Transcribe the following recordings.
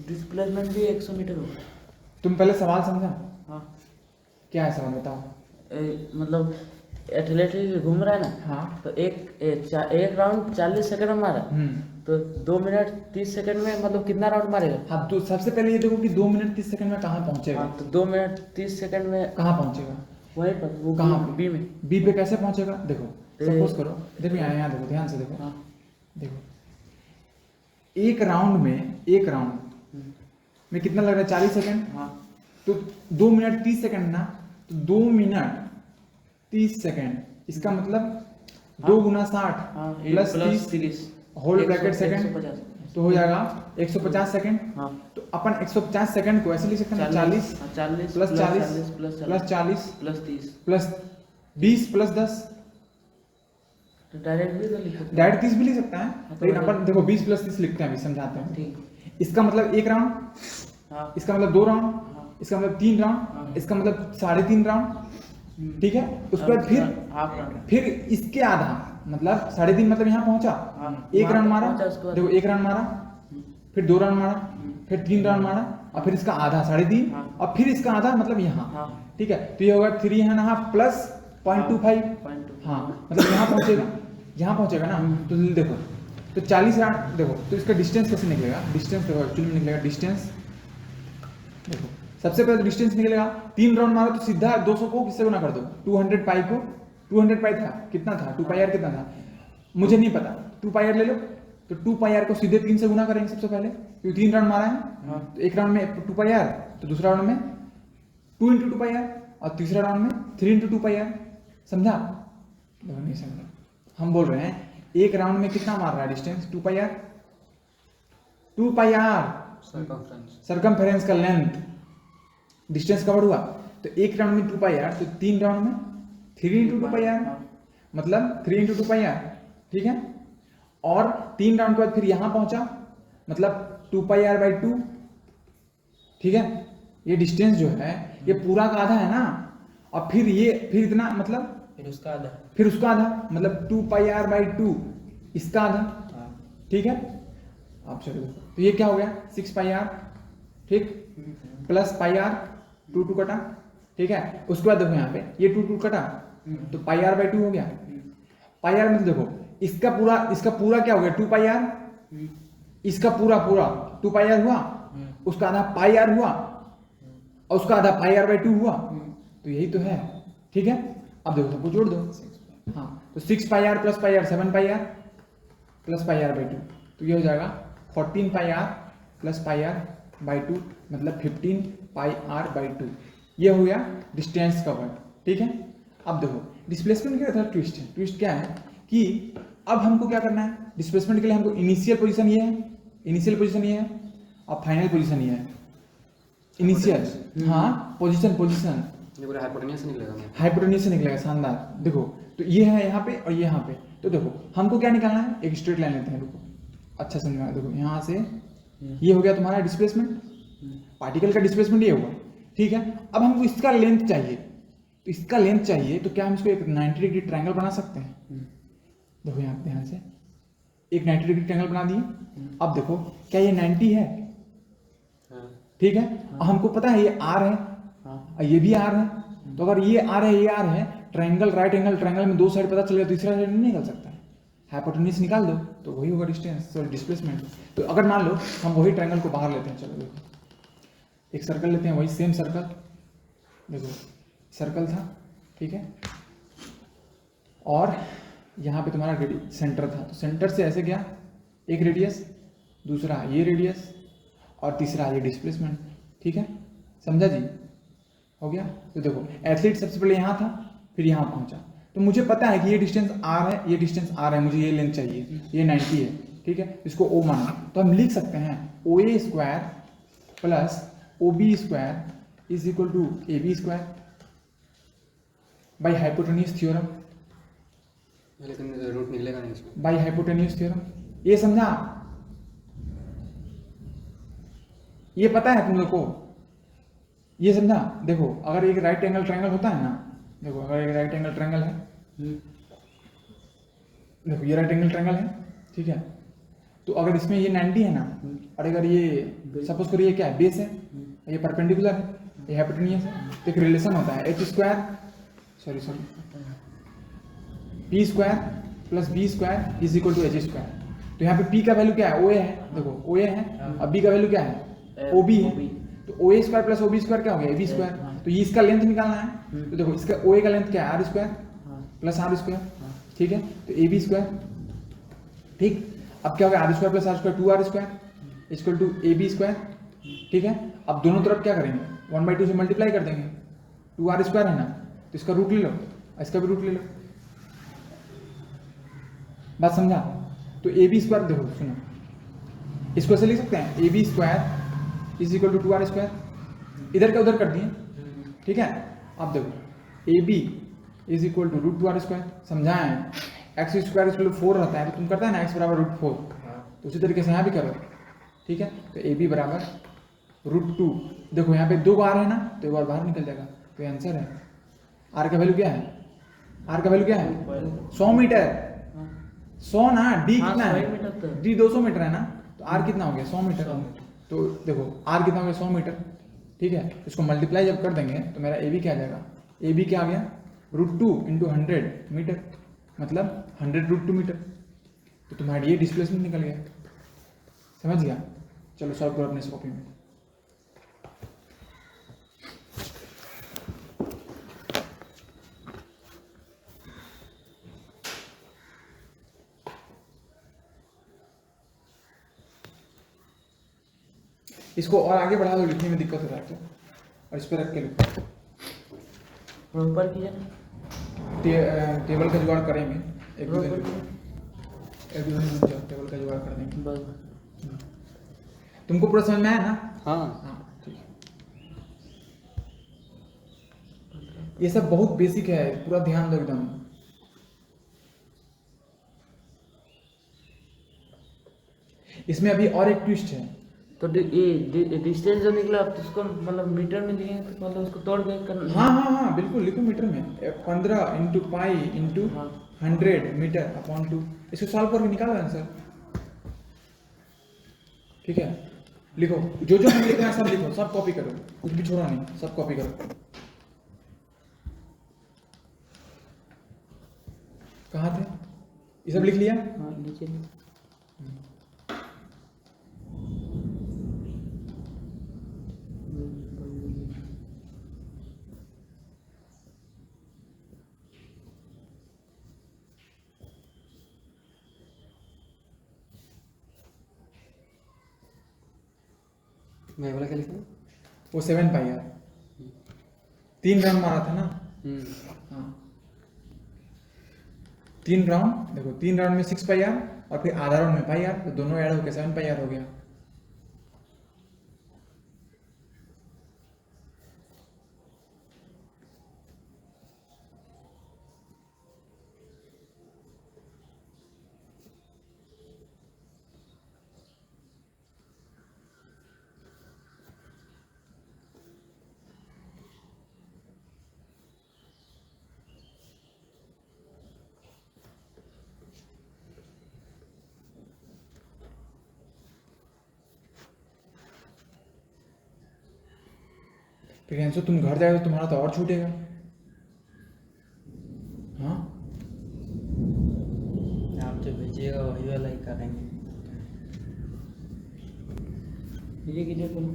Displacement भी 100 metre होगा। तुम पहले सवाल समझा? हाँ। क्या है सवाल बताओ। मतलब एथलेटिक घूम रहा है ना। हाँ। तो एक राउंड 40 सेकंड में मारा। तो 2 मिनट 30 सेकंड में मतलब कितना राउंड मारेगा? हाँ, तो सबसे पहले ये देखो कि 2 मिनट 30 सेकंड में कहाँ पहुंचेगा। हाँ, तो 2 मिनट 30 सेकंड में कहाँ पहुंचेगा? वहीं पर वो कहाँ बी में। बी पे कैसे पहुंचेगा? देखो सपोज करो, देखो यहाँ देखो, ध्यान से देखो। हाँ। देखो एक राउंड में कितना लग रहा है? 40 सेकंड। हाँ। तो 2 मिनट 30 सेकंड ना, तो 2 मिनट 30 सेकंड, इसका मतलब 2 गुना 60 प्लस 30 होल ब्रैकेट सेकंड, तो हो जाएगा 150 सेकंड। हाँ। तो अपन 150 सेकंड को ऐसे लिख सकते हैं 40 plus 40 plus 40 plus 30 plus 20 plus 10, तो डायरेक्ट भी तो लिख सकते हैं। डायरेक्ट 30 भी लिख सकता है, तो लेकिन अपन देखो 20 प्लस 30 लिखते हैं, अभी समझाते हैं। ठीक। इसका मतलब एक राउंड, हाँ। इसका मतलब 2 राउंड, हाँ। इसका मतलब 3 हाँ। राउंड, इसका मतलब 3.5 राउंड। ठीक है, उसके बाद हाफ राउंड, फिर इसके आधा, मतलब 3.5 मतलब यहाँ पहुंचा। हाँ, एक वहाँ राउंड तक मारा, पहुंचा, उसके बाद देखो एक राउंड मारा, फिर 2 राउंड मारा, फिर 3 राउंड मारा, और फिर इसका आधा 3.5, हाँ। और फिर इसका आधा मतलब यहाँ। हाँ। ठीक है, तो ये होगा 3.5 प्लस 0.25। 0.25। हाँ, मतलब यहाँ पहुंचेगा ना। तो देखो, तो 40 राउंड देखो, तो इसका डिस्टेंस कैसे निकलेगा? डिस्टेंस देखो एक्चुअली में निकलेगा डिस्टेंस। देखो सबसे पहले डिस्टेंस निकलेगा, 3 राउंड मारो तो सीधा 200 को किससे गुना कर दो? 200 पाई को। 200 पाई था कितना था? 2 पाई आर कितना था मुझे नहीं पता, 2 पाई आर ले लो। तो 2 पाई आर को सीधे 3 से गुना करेंगे सबसे पहले, क्योंकि 3 राउंड मारा है। तो एक राउंड में 2 पाई आर, तो दूसरा राउंड में 2 इंटू 2 पाई आर, और तीसरा राउंड में 3 इंटू 2 पाई आर। समझा? नहीं समझा? हम बोल रहे हैं एक राउंड में कितना मार रहा है distance? 2 pi R. 2 pi R circumference का लेंथ, डिस्टेंस कवर हुआ। तो एक राउंड में 2 पाई आर, तो 3 राउंड में 3 इंटू 2 पाई आर, मतलब 3 इंटू 2 पाई आर। ठीक है, और 3 राउंड के बाद फिर यहां पहुंचा, मतलब 2 पाई आर बाई 2। ठीक है, ये डिस्टेंस जो है ये पूरा का आधा है ना, और फिर इतना मतलब फिर उसका आधा मतलब 2 पाई आर बाई 2, इसका आधा। ठीक है, आप चलो, तो ये क्या हो गया? 6 पाई आर। ठीक, प्लस पाई आर, 2 कटा। ठीक है, उसके बाद देखो यहाँ पे ये 2 कटा, तो पाई आर बाई 2 हो गया। पाई आर मतलब देखो इसका पूरा क्या हो गया? 2 पाई आर। इसका पूरा 2 पाई आर हुआ, उसका आधा पाई आर हुआ, और उसका आधा पाई आर बाई 2 हुआ। तो यही तो है। ठीक है, अब देखो सबको जोड़ दो। हाँ, तो 6 pi R plus pi R 7 pi R plus pi R by 2, तो ये हो जाएगा 14 pi R plus pi R by 2, मतलब 15 पाई आर बाई 2। ये हो गया डिस्टेंस कवर्ड। ठीक है, अब देखो डिस्प्लेसमेंट क्या था? ट्विस्ट क्या है कि अब हमको क्या करना है? डिस्प्लेसमेंट के लिए हमको इनिशियल पोजीशन ये है, और फाइनल पोजीशन ये है। इनिशियल, हाँ, पोजीशन हाइपोटेन्यूज से निकलेगा। शानदार। देखो तो ये है यहाँ पे और ये यहाँ पे, तो देखो हमको क्या निकालना है? एक स्ट्रेट लाइन लेते हैं, रुको अच्छा समझना। देखो यहाँ से ये हो गया तुम्हारा डिस्प्लेसमेंट, पार्टिकल का डिस्प्लेसमेंट ये हुआ। ठीक है, अब हमको इसका लेंथ चाहिए, तो इसका लेंथ चाहिए तो क्या हम इसको एक 90 डिग्री ट्रायंगल बना सकते हैं? देखो यहाँ ध्यान से, एक 90 डिग्री ट्रायंगल बना दिए। अब देखो क्या ये 90 है? ठीक है, हमको पता है ये आर है, और ये भी आर है। तो अगर ये आर है, ये आर है, ट्रायंगल राइट एंगल ट्रायंगल में 2 साइड पता चल गया, तीसरा साइड नहीं निकल सकता है। हाइपोटेन्यूज निकाल दो तो वही होगा डिस्टेंस, सॉरी डिस्प्लेसमेंट। तो अगर मान लो हम वही ट्रायंगल को बाहर लेते हैं, चलो देखो एक सर्कल लेते हैं, वही सेम सर्कल। देखो सर्कल था, ठीक है, और यहाँ पे तुम्हारा सेंटर था, तो सेंटर से ऐसे गया एक रेडियस, दूसरा ये रेडियस, और तीसरा ये डिस्प्लेसमेंट। ठीक है, समझा जी? हो गया। तो देखो एथलीट सबसे पहले यहाँ था, फिर यहाँ पहुंचा, तो मुझे पता है कि ये डिस्टेंस आर है, ये डिस्टेंस आर है, मुझे ये लेंथ चाहिए, ये 90 है। ठीक है, इसको ओ माना, तो हम लिख सकते हैं O A square plus O B square is equal to A B square by hypotenuse theorem. लेकिन रूट निकलेगा नहीं इसमें। बाई हाइपोटेन्यूज थ्योरम, ये समझा? ये पता है तुम लोग को? ये समझा? देखो अगर एक राइट एंगल ट्रायंगल होता है ना, देखो अगर एक राइट एंगल ट्रायंगल है, देखो ये राइट एंगल ट्रायंगल है, ठीक है, तो अगर इसमें ये 90 है ना, और अगर ये सपोज करिए क्या है, बेस है, ये परपेंडिकुलर है, ये हाइपोटेनियस है, तो एक रिलेशन होता है H square sorry P square plus B square is equal to H square. तो यहाँ पे पी का वैल्यू क्या है, ओ ए है, देखो ओ ए है, और बी का वैल्यू क्या है, ओ बी है। तो O A square plus O B square क्या हो गया, ए बी स्क्वायर। तो ये इसका लेंथ निकालना है, तो देखो इसका ओ ए का लेंथ क्या है, R square plus R square, ठीक है। तो ए बी स्क्वायर, ठीक। अब क्या हो गया, R square plus R square 2r square equal to A B square, ठीक है। अब दोनों तरफ क्या करेंगे, 1/2 से मल्टीप्लाई कर देंगे, 2r स्क्वायर है ना, तो इसका रूट ले लो, इसका भी रूट ले लो। बात समझा। तो ए बी स्क्वायर देखो सुनो, इसको ऐसे लिख सकते हैं, A B square is equal to 2r square, इधर का उधर कर दिए, ठीक है। अब देखो A B is equal to root 2r square, समझाएं एक्स स्क्वायर इक्वल टू 4 रहता है, तो तुम करता है ना एक्स बराबर रूट 4, तो उसी तरीके से यहाँ भी करो, ठीक है। तो ए बी बराबर रूट 2, देखो यहाँ पे 2 बार है ना, तो एक बार बाहर निकल जाएगा, तो ये आंसर है। आर का वैल्यू क्या है, आर का वैल्यू क्या है 100 मीटर, 100 ना, डी कितना है, डी 200 मीटर है ना, तो आर कितना हो गया 100 मीटर। तो देखो आर कितना हो गया 100 मीटर, ठीक है। इसको मल्टीप्लाई जब कर देंगे तो मेरा ए बी क्या आ जाएगा, ए बी क्या आ गया रूट 2 इंटू 100 मीटर, मतलब 100 रूट 2 मीटर। तो तुम्हारा ये डिस्प्लेसमेंट निकल गया, समझ गया। चलो सॉल्व करो अपने इस कॉपी में। इसको और आगे बढ़ा दो, लिखने में दिक्कत हो रहा है तो, और इस पर रख के लिखो। ऊपर कीजिए, टेबल का जुगाड़ करेंगे, एक दो दिन ऊपर कीजिए। टेबल का जुगाड़ कर देंगे। बस तुमको पूरा समझ में आया ना? हाँ हाँ ठीक है। ये सब बहुत बेसिक है, पूरा ध्यान दो एकदम। इसमें अभी और एक ट्विस्ट है। तो ये डिस्टेंस जो निकला तो उसको मतलब मीटर में लिए तो मतलब उसको तोड़ के करना। हाँ हाँ हाँ बिल्कुल, लिखो मीटर में, 15 into pi into 100 metre upon 2। इसको सॉल्व करके निकालो आंसर, ठीक है। लिखो जो जो हम लिख रहे हैं सब लिखो, सब कॉपी करो, कुछ भी छोड़ो नहीं, सब कॉपी करो। कहाँ थे, ये सब लिख लिया? हाँ नीचे मैं वाला क्या लिखा? वो 7 पाई यार, 3 राउंड मारा था ना। हाँ 3 राउंड, देखो 3 राउंड में 6 पाई आर और फिर आधा राउंड में पाई आर, तो दोनों ऐड होकर 7 पाई आर हो गया। फिर आंसर तुम घर जाएगा तो तुम्हारा तो और छूटेगा। हाँ आप जो भेजिएगा वही वाला ही करेंगे। ये कीजिए तुम।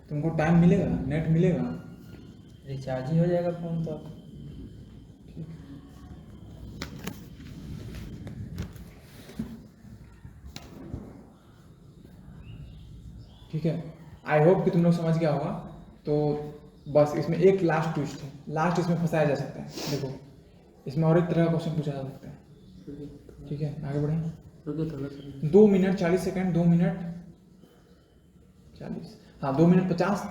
तुमको टाइम मिलेगा, नेट मिलेगा। रिचार्ज ही हो जाएगा फोन तो। ठीक है, आई होप कि तुम लोग समझ गया होगा। तो बस इसमें एक लास्ट ट्विस्ट है, लास्ट इसमें फंसाया जा सकता है। देखो इसमें और एक तरह का क्वेश्चन पूछा जा सकता है। ठीक है आगे बढ़ें। रुकिए थोड़ा सा। 2 मिनट 40 सेकंड, 2 मिनट 40, हाँ 2 मिनट 50,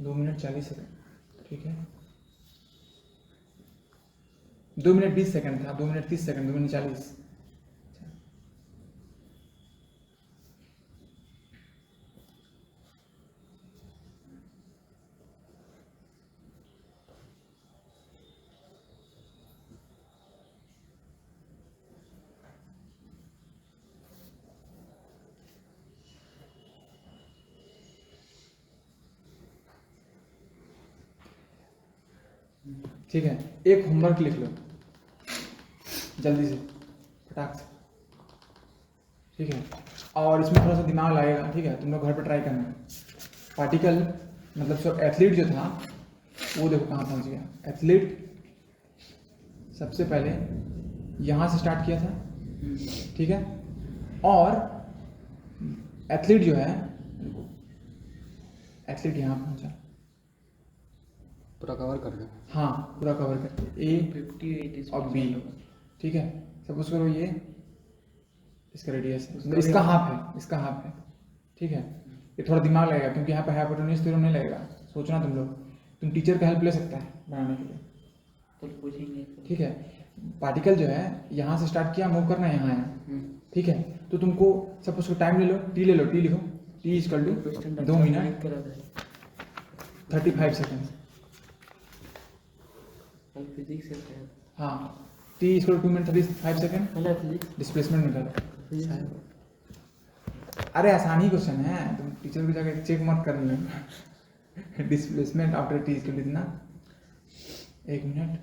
2 मिनट 40 सेकंड, ठीक है। 2 मिनट 20 सेकंड था, 2 मिनट 30 सेकंड, 2 मिनट 40। ठीक है, एक होमवर्क लिख लो जल्दी से, फटाक से, ठीक है। और इसमें थोड़ा सा दिमाग लगेगा, ठीक है, तुम लोग घर पर ट्राई करना। पार्टिकल मतलब सब एथलीट जो था वो देखो कहाँ पहुँच गया। एथलीट सबसे पहले यहाँ से स्टार्ट किया था, ठीक है, और एथलीट जो है, एथलीट यहाँ पहुँचा, पूरा कवर कर दो। हाँ पूरा कवर करके ए 58 और बी, ठीक है। सपोज करो ये इसका रेडियस है, मतलब इसका हाफ है, इसका हाफ है, ठीक है। ये थोड़ा दिमाग लगेगा क्योंकि यहाँ पे हाइपोटेन्यूज थ्योरम नहीं लगेगा, सोचना तुम लोग, तुम टीचर का हेल्प ले सकता है बनाने के लिए, तो पूछेंगे ठीक है। पार्टिकल जो है यहाँ से स्टार्ट किया, मूव करना यहाँ है, ठीक है। तो तुमको सपोज को टाइम ले लो, टी ले लो, टी लिखो, T is to 2 minute 35 second, physics से थे। हाँ, टी इज 2 मिनट 35 सेकेंड। पहले फिजिक्स डिस्प्लेसमेंट निकालो। फिजिक्स अरे आसानी क्वेश्चन है, तुम टीचर को जाकर चेक मत कर लेना। डिस्प्लेसमेंट आफ्टर टी इज कितना, 1 मिनट,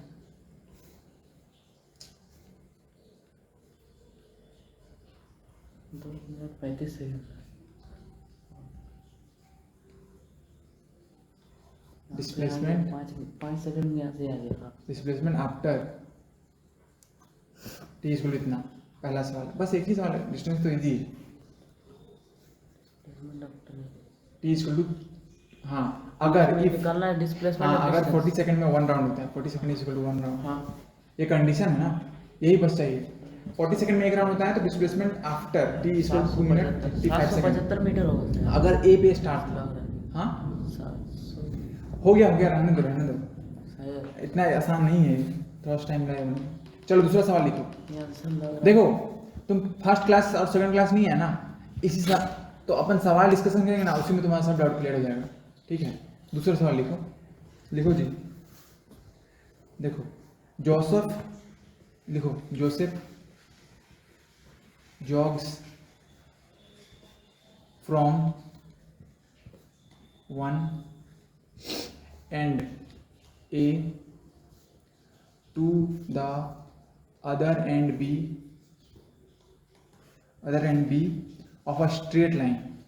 दो मिनट 35 सेकंड। डिस्प्लेसमेंट 5 सेकंड में यहाँ से आ गया था। डिस्प्लेसमेंट आफ्टर टी इज इतना, पहला सवाल, बस एक ही सवाल है, डिस्टेंस तो इजी है। टी इज टू, हाँ अगर इफ निकालना है डिस्प्लेसमेंट। हाँ अगर 40 सेकंड में 1 राउंड होता है, 40 second is equal to 1 round, हाँ ये कंडीशन है ना, यही बस चाहिए। 40 सेकंड में 1 राउंड होता है तो displacement after T is equal to 2 minute 35 second. 775 metre होगा अगर ए पे स्टार्ट था, लग रहा हाँ है 700 हो गया रहने दो रहने दो, शायद। इतना आसान नहीं है, थोड़ा सा टाइम लगेगा। चलो दूसरा सवाल लिखो। यहाँ से लग रहा है। देखो तुम फर्स्ट क्लास और सेकंड क्लास नहीं है ना, इसी तो अपन सवाल डिस्कशन करेंगे ना, उसी में तुम्हारा सब डाउट क्लियर हो जाएगा, ठीक है। दूसरा सवाल लिखो, लिखो जी, देखो जोसेफ, लिखो Joseph jogs from one end A to the other end B of a straight line,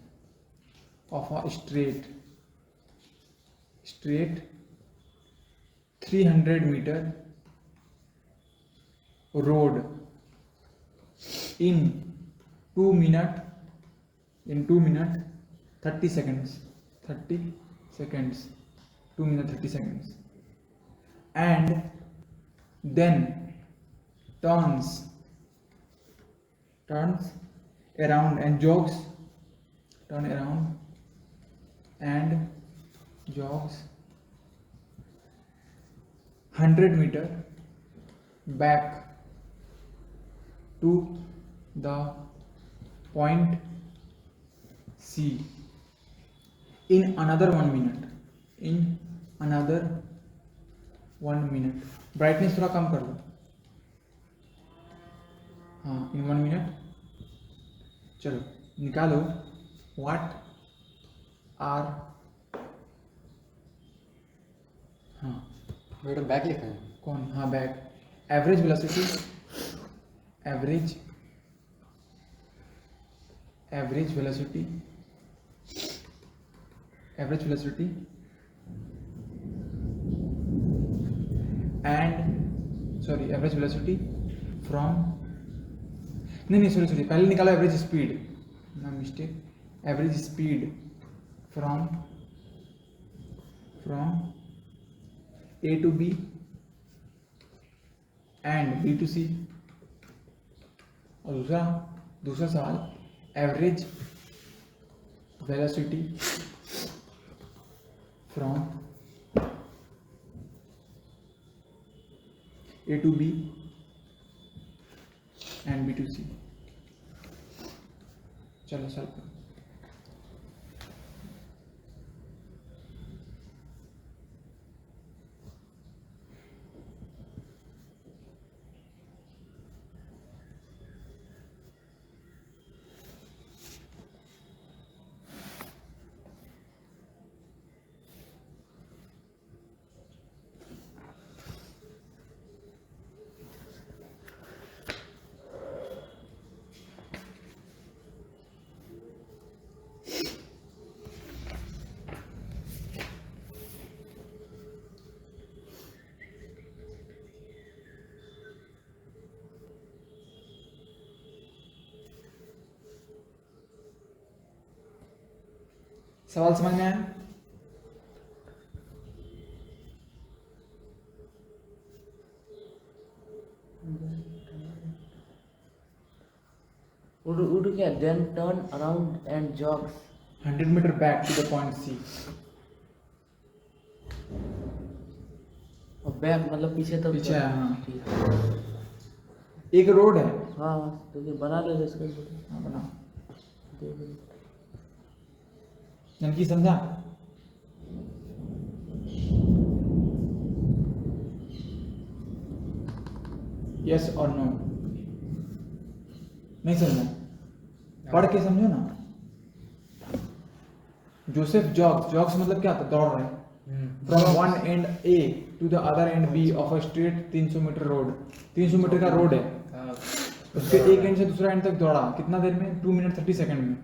of a straight 300 meter road in 2 minute 30 seconds 2 minute 30 seconds, and then turns around and jogs 100 meter back to the point C in another 1 minute, brightness थोड़ा कम कर लो, हाँ in 1 minute। चलो निकालो what are, हाँ madam back लिखा है कौन, हाँ बैक, एवरेज वेलोसिटी फ्रॉम, नहीं सॉरी पहले निकालो एवरेज स्पीड, ना mistake, average speed from A to B and B to C। और दूसरा सवाल, average velocity from A to B and B to C। चलो सर सवाल समझ में आया? would क्या then turn around and jog 100 metre back to the point C. और बैक मतलब पीछे तो पीछे है, हाँ। ठीक है। एक रोड है, हाँ तो ये बना ले इसको हाँ बनाओ, देख लो। जानकी समझा? यस और नो? नहीं समझा? पढ़ के समझो ना। जोसेफ जॉग्स, जॉग्स मतलब क्या होता है? दौड़ रहे हैं। From one end A to the other end B of a straight 300 metre road. 300 metre का रोड है, उसके एक एंड से दूसरा एंड तक दौड़ा कितना देर में? 2 मिनट 30 सेकंड में।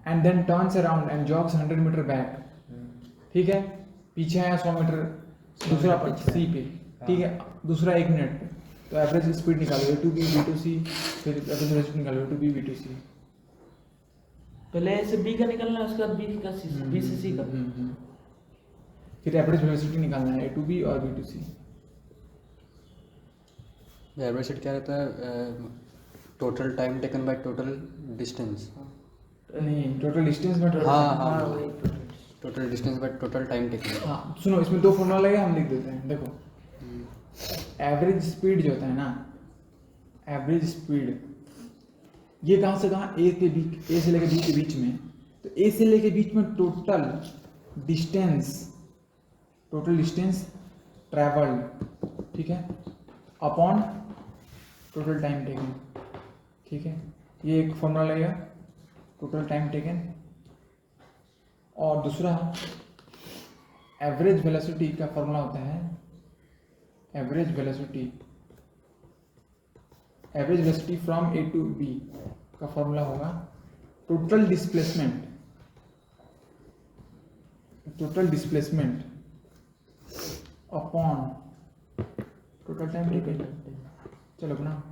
And then turns around and jogs 100 metre back. ठीक है, पीछे आया 100 मीटर दूसरा सी पे, ठीक है, दूसरा 1 मिनट पे। तो एवरेज स्पीड निकालो A2B B2C, फिर एवरेज वेलोसिटी निकालो A2B B2C। पहले ए से बी का निकलना है, उसके बाद बी का सी, बी से सी का। फिर एवरेज वेलोसिटी निकालना है A2B और B2C। एवरेज सेट क्या रहता है? Total time taken by total distance. नहीं, टोटल डिस्टेंस में total हाँ time। हाँ हाँ वही तो। Total distance by total time taken. हाँ सुनो, इसमें 2 फॉर्मूला लगेगा, हम लिख देते हैं। देखो, एवरेज स्पीड जो होता है ना, एवरेज स्पीड ये कहाँ से कहाँ? ए के बीच, ए से लेकर बी के बीच में। तो ए से लेकर बीच में टोटल डिस्टेंस ट्रैवल्ड, ठीक है, अपॉन टोटल टाइम टेकन। ठीक है, ये एक फॉर्मूला लगेगा, टोटल टाइम टेकन। और दूसरा एवरेज वेलोसिटी का फॉर्मूला होता है, average velocity from A to B का फॉर्मूला होगा total displacement upon total time taken. चलो बना।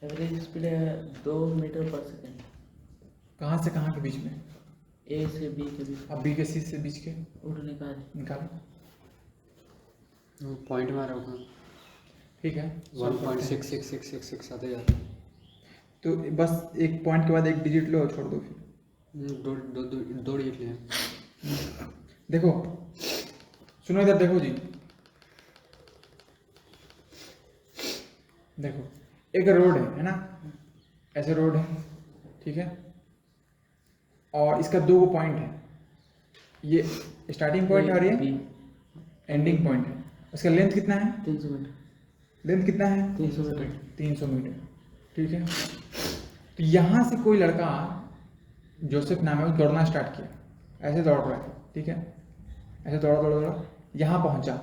एवरेज स्पीड है 2 मीटर पर सेकंड। कहाँ से कहाँ के बीच में? ए से बी के बीच। अब बी के सी से बीच के उठने का है। निकालो। पॉइंट में आ रहा हूँ। ठीक है, 1.66666 आते जाते हैं। तो बस एक पॉइंट के बाद एक डिजिट लो और छोड़ दो फिर। दो डिजिट लिए। देखो, सुनो इधर देखो जी, देखो एक रोड है ना, ऐसे रोड है, ठीक है, और इसका 2 पॉइंट है, ये स्टार्टिंग पॉइंट है और ये एंडिंग पॉइंट है। उसका लेंथ कितना है? 300 मीटर। लेंथ कितना है? 300 मीटर। 300 मीटर, ठीक है। तो यहाँ से कोई लड़का, जोसेफ नाम है, वो दौड़ना स्टार्ट किया, ऐसे दौड़ रहा है, ठीक है, ऐसे दौड़ा यहाँ पहुंचा,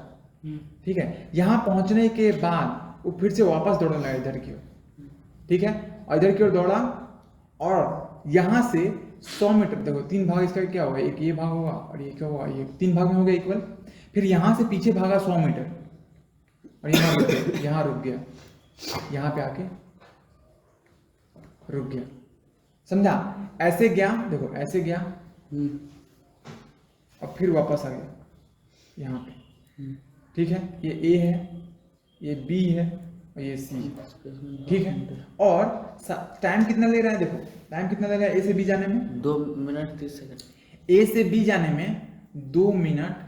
ठीक है। यहाँ पहुंचने के बाद वो फिर से वापस दौड़ने लगा इधर की ओर, ठीक है, और इधर की ओर दौड़ा, और यहाँ से 100 मीटर, देखो 3 भाग इसका क्या होगा, एक ये भाग होगा और ये क्या होगा, ये 3 भाग में हो गया इक्वल। फिर यहाँ से पीछे भागा 100 मीटर और यहाँ रुक गया, यहाँ रुक गया, यहाँ पे आके रुक गया, समझा? ऐसे गया, देखो ऐसे गया और फिर वापस आ गया यहाँ पे, ठीक है? ये ए है, ये बी है और ये सी है, ठीक है? और टाइम कितना ले रहा है, देखो टाइम कितना ले रहा है ए से बी जाने में? 2 मिनट 30 सेकंड। ए से बी जाने में 2 मिनट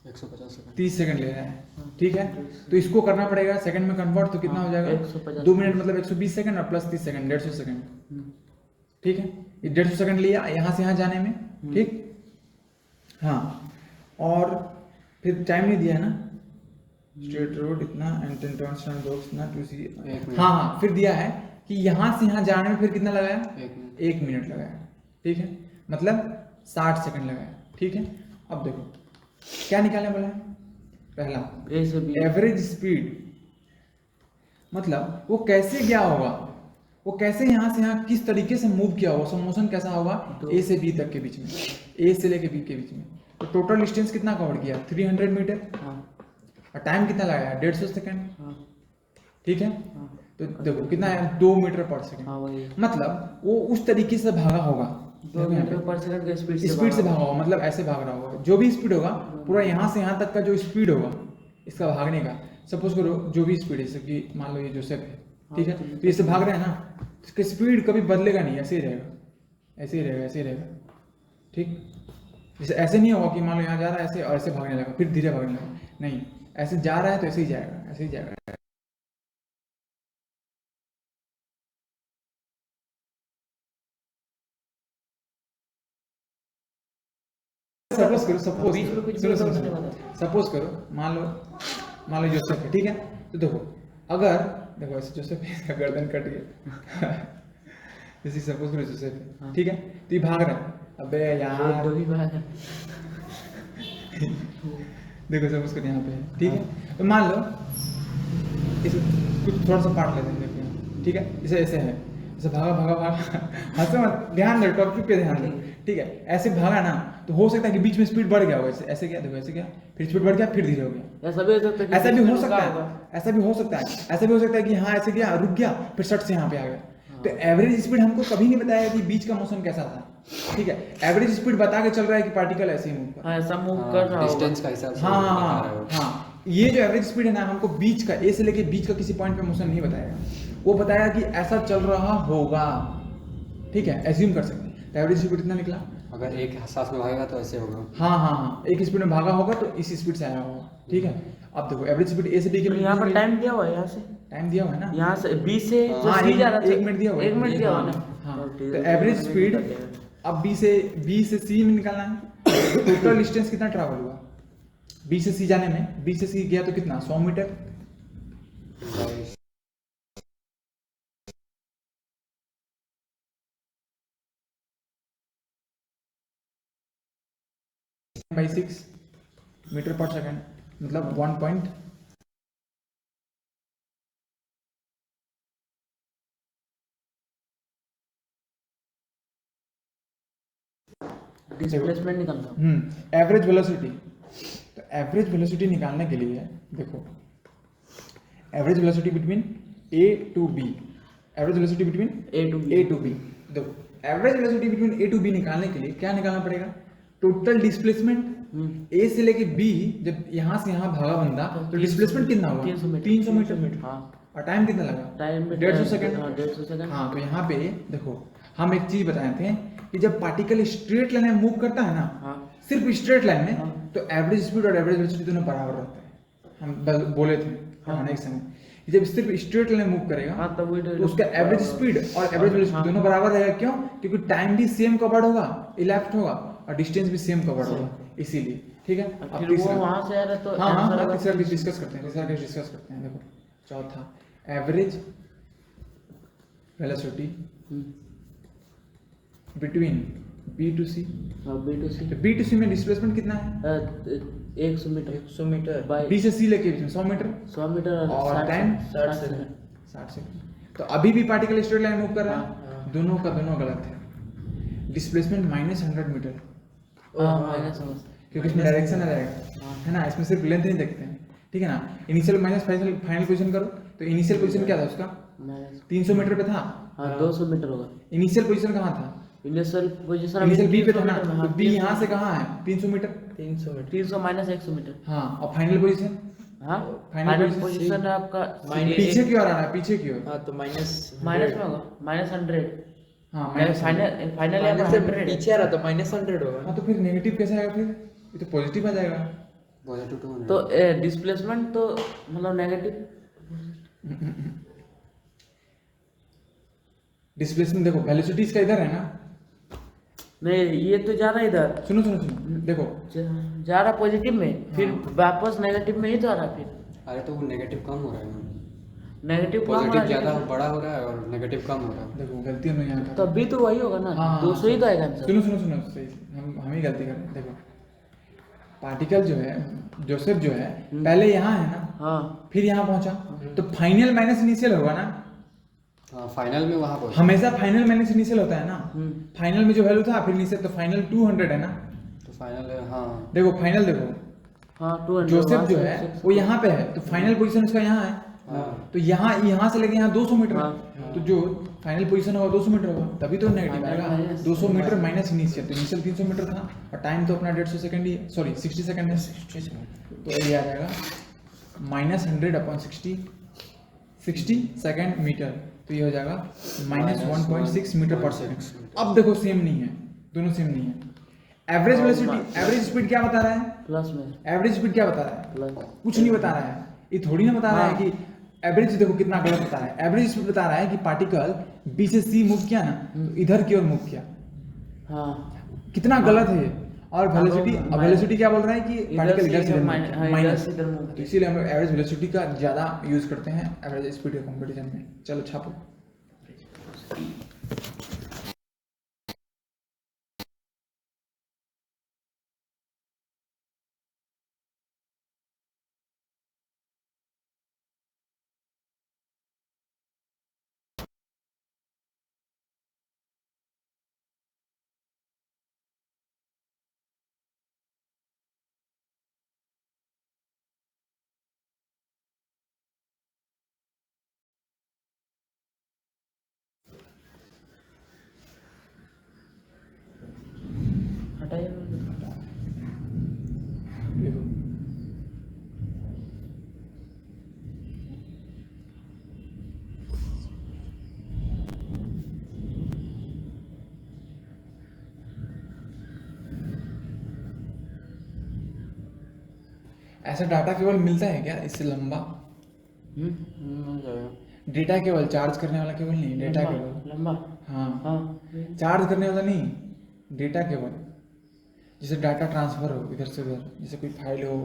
150 सेकंड 30 सेकंड ले रहा है, ठीक है? तो इसको करना पड़ेगा सेकंड में कन्वर्ट, तो कितना हो जाएगा? 150 2 मिनट मतलब 120 सेकंड और प्लस 30 सेकंड 150 सेकंड, ठीक है? ये 150 सेकंड लिया यहाँ से यहाँ जाने में, ठीक? हाँ, और फिर टाइम नहीं दिया है ना, स्ट्रेट रोड इतना एंड 10 टर्न्स टर्न बॉक्स ना टू सी, हाँ हाँ, फिर दिया है कि यहाँ से यहाँ जाने में फिर कितना लगाया? 1 मिनट लगाया, ठीक है? मतलब 60 सेकंड लगाया, ठीक है? अब देखो क्या निकालने बोला है? पहला ए से बी, एवरेज स्पीड, मतलब वो कैसे गया होगा, वो कैसे यहाँ से यहाँ किस तरीके से मूव किया होगा, सो मोशन कैसा होगा ए से बी तक के बीच में, ए से लेके बी के बीच में। तो टोटल डिस्टेंस कितना कवर किया? 300 मीटर, हाँ और टाइम कितना लगाया? 150 सेकंड, हाँ ठीक है? हाँ तो देखो कितना है? 2 मीटर पर सेकंड, हाँ, वही मतलब वो उस तरीके से भागा होगा, 2 मीटर पर सेकंड के स्पीड स्पीड से भागा होगा, मतलब ऐसे भाग रहा होगा, जो भी स्पीड होगा पूरा यहाँ से यहाँ तक का जो स्पीड होगा इसका भागने का, सपोज करो जो भी स्पीड है, जैसे कि मान लो ये जोसेफ है, ठीक है? तो इससे भाग रहे हैं ना, इसका स्पीड कभी बदलेगा नहीं, ऐसे ही रहेगा, ऐसे ही रहेगा, ऐसे ही रहेगा, ठीक? जैसे ऐसे नहीं होगा कि मान लो यहाँ जा रहा है ऐसे और ऐसे भागने लगा फिर धीरे भागने लगा, नहीं, ऐसे जा रहा है तो ऐसे ही जाएगा, ऐसे ही जाएगा। सपोज करो, सपोज बीच में कुछ भी होता है, नहीं सपोज करो, मान लो जोसेफ है, ठीक है? तो देखो अगर देखो ऐसे जोसेफ है, गर्दन कट गया जैसे सपोज करो जोसेफ है, ठीक है? तो ये भाग रहा है, अबे यार दो ही बार है। देखो सपोज करो यहाँ पे है, ठीक है? तो मान लो इसे कुछ थोड़ा सा पार्ट लेते हैं, देखो यहाँ, ठीक है? इसे ऐसे है, ऐसे भागा भागा भागा हंसो मत, ध्यान दो, टॉपिक पे ध्यान दो, ठीक है? ऐसे भागा ना, तो हो सकता है कि बीच में स्पीड बढ़ गया होगा, ऐसे गया, देखो ऐसे गया, फिर स्पीड बढ़ गया, फिर धीरे हो गया, ऐसा भी हो सकता है कि ऐसा भी बीच हो में सकता रुका है, होगा। ऐसा भी हो सकता है, ऐसा भी हो सकता है कि हाँ ऐसे गया, रुक गया, फिर शर्ट से यहाँ पे आ गया। तो एवरेज स्पीड हमको कभी नहीं बताया कि बीच का मोशन कैसा था, ठीक है? एवरेज स्पीड बता के चल रहा है कि पार्टिकल ऐसे ही मूव कर रहा है। हाँ, ऐसा मूव कर रहा होगा। डिस्टेंस का हिसाब से हाँ बता हाँ रहा है वो। हाँ, ये जो एवरेज स्पीड है ना, हमको बीच का ए से लेके बीच का किसी पॉइंट पे मोशन नहीं बताएगा, वो बताया कि ऐसा चल रहा होगा, ठीक है? एज्यूम कर सकते हैं। तो एवरेज स्पीड कितना निकला? अगर एक सांस में भागेगा तो ऐसे होगा। हाँ हाँ हाँ, एक स्पीड में भागा होगा तो इस स्पीड से आया होगा, ठीक है? अब देखो एवरेज स्पीड ए से बी के तो बीच यहाँ पर में टाइम दिया हुआ है, यहाँ से टाइम दिया हुआ है ना, यहाँ से बी से जो हाँ, सी जा रहा था, 1 मिनट दिया हुआ है, 1 मिनट दिया हुआ है ना। हाँ, ठीक तो है, एवरेज तो स्पीड निकल जाएगा। अब बी से सी में निकालना है, टोटल डिस्टेंस कितना ट्रैवल हुआ बी से सी जाने में? बी से सी गया तो कितना? 100 metre, by 6 metre per second, मतलब 1 पॉइंट डिस्प्लेसमेंट निकलता है। Average velocity. तो एवरेज वेलोसिटी निकालने के लिए देखो, average velocity between A to B, average velocity between A to B। देखो average velocity between A to B निकालने के लिए क्या निकालना पड़ेगा? टोटल डिस्प्लेसमेंट ए से लेके बी, जब यहाँ से यहाँ भागा बंदा तो डिस्प्लेसमेंट कितना होगा? 300 मीटर। हाँ, और टाइम कितना लगा? Time 150 second. हाँ, 150 सेकंड। हाँ, तो यहाँ पे देखो हम एक चीज बताए थे कि जब पार्टिकल स्ट्रेट लाइन में मूव करता है ना, हाँ, सिर्फ स्ट्रेट लाइन में, हाँ। तो एवरेज स्पीड और एवरेज वेलोसिटी दोनों बराबर रहते हैं। हम बोले थे पढ़ाने के समय, जब सिर्फ स्ट्रेट लाइन में मूव करेगा हाँ, तब वही तो उसका एवरेज स्पीड और एवरेज वेलोसिटी दोनों बराबर रहेगा। क्यों? क्योंकि टाइम भी सेम कवर्ड होगा, इलैप्स्ड होगा, और डिस्टेंस भी सेम कवर्ड होगा, इसीलिए। ठीक है, अब फिर वो तीसरा, वहां से आ रहा है तो हाँ हाँ answer हाँ, होगा तीसरा डिस्कस करते हैं, तीसरा डिस्कस करते हैं। देखो चौथा, average velocity between B to C. B2C तो बी टू सी में डिस्प्लेसमेंट कितना है? 100 मीटर 100 मीटर बाय बी से सी लेके बीच में 100 मीटर 100 मीटर और 60 टाइम 60 सेकंड। सेकंड। 60 सेकंड। तो अभी भी पार्टिकल स्ट्रेट लाइन मूव कर रहा है, हाँ। दोनों का दोनों गलत है। डिस्प्लेसमेंट -100 मीटर, हाँ, मैंने समझ। क्योंकि इसमें डायरेक्शन आ जाएगा, है ना, इसमें सिर्फ लेंथ नहीं देखते हैं, ठीक है ना। इनिशियल माइनस फाइनल पोजीशन करो, तो इनिशियल पोजीशन क्या था उसका, माइनस 300 मीटर पे था। हाँ 200 मीटर होगा। इनिशियल पोजीशन कहाँ था, इनिशियल पोजीशन इनिशियल बी पे था ना, 300 मीटर में, तो हाँ, बी यहाँ से कहाँ है 300 मीटर, 300 मीटर 300 माइनस 100 मीटर। हाँ, और फाइनल पोजीशन हाँ फाइनल फाइनल पोजीशन है आपका पीछे की ओर आना है, पीछे की ओर, हाँ तो माइनस माइनस में होगा, -100। हाँ फाइनल फाइनल यहाँ माइनस पर से 100 है। पीछे आ रहा तो -100 होगा। हाँ, तो फिर नेगेटिव कैसे आएगा, फिर ये तो पॉजिटिव आ जाएगा। पॉजिटिव 200। तो डिस्प्लेसमेंट तो मतलब नेगेटिव। डिस्प्लेसमेंट देखो, वेलोसिटी इसका इधर है ना, नहीं ये तो जा रहा है इधर, सुनो सुनो सुनो, देखो जा रहा पॉजिटिव में, फिर वापस नेगेटिव में ही तो आ रहा, फिर अरे तो वो नेगेटिव कम हो रहा है ना, नेगेटिव कम हो पॉजिटिव रहा ज़्यादा है, बड़ा हो रहा है और नेगेटिव कम हो रहा है। देखो गलती हम यहाँ कर तब भी तो वही होगा ना, हाँ, 200 ही तो आएगा आंसर। सुनो सुनो सुनो, सही से, हम ही गलती कर रहे हैं। देखो पार्टिकल जो है, जोसेफ जो है, पहले यहाँ है ना, हाँ फिर यहाँ पहुंचा, तो फाइनल माइनस इनिशियल होगा ना, हाँ फाइनल में वहाँ पहुँचा। हमेशा फाइनल माइनस इनिशियल होता है ना। हम्म। फाइनल में जो वैल्यू था फिर इनिशियल, तो फाइनल 200 है ना। तो फाइनल हाँ देखो फाइनल देखो, हाँ 200 जोसेफ वहाँ जो से है 600 वो यहाँ पे है, तो फाइनल पोजीशन उसका यहाँ है, हाँ तो यहाँ से लेके यहाँ 200 मीटर है। हाँ। तो जो फाइनल पोजीशन होगा 200 मीटर होगा, तभी तो नेगेटिव फाइनल आएगा। माइनस 200 मीटर माइनस इनिशियल, तो इनिशियल 300 मीटर था और टाइम तो अपना 150 सेकंड ही है, सॉरी 60 सेकंड है, तो ये आ जाएगा -100/60 सेकंड मीटर, तो ये हो जाएगा -1.6 मीटर पर सेकंड। अब देखो सेम नहीं है, दोनों सेम नहीं है। एवरेज वेलोसिटी, एवरेज स्पीड क्या बता रहा है, प्लस में, एवरेज स्पीड क्या बता रहा है, प्लस कुछ नहीं बता रहा है, ये थोड़ी ना बता रहा है कि एवरेज, देखो कितना गलत बता रहा है। एवरेज स्पीड बता रहा है कि पार्टिकल बी से सी मूव किया ना, तो इधर की ओर मूव किया, हाँ कितना गलत है ये। और वेलोसिटी, अब वेलोसिटी क्या बोल रहा है कि पार्टिकल इधर से माइनस, इधर मूव तो इसीलिए हम लोग एवरेज वेलोसिटी का ज़्यादा यूज करते हैं एवरेज स्पीड के कंपटीशन में। चलो छापो। हटाइए। देखो ऐसा डाटा केवल मिलता है क्या इससे लंबा, हो जाएगा। डेटा केवल चार्ज करने वाला केवल नहीं, डेटा केवल, लंबा, हाँ हाँ चार्ज करने वाला नहीं, डेटा केवल, जैसे डाटा ट्रांसफर हो इधर से उधर, जैसे कोई फाइल हो।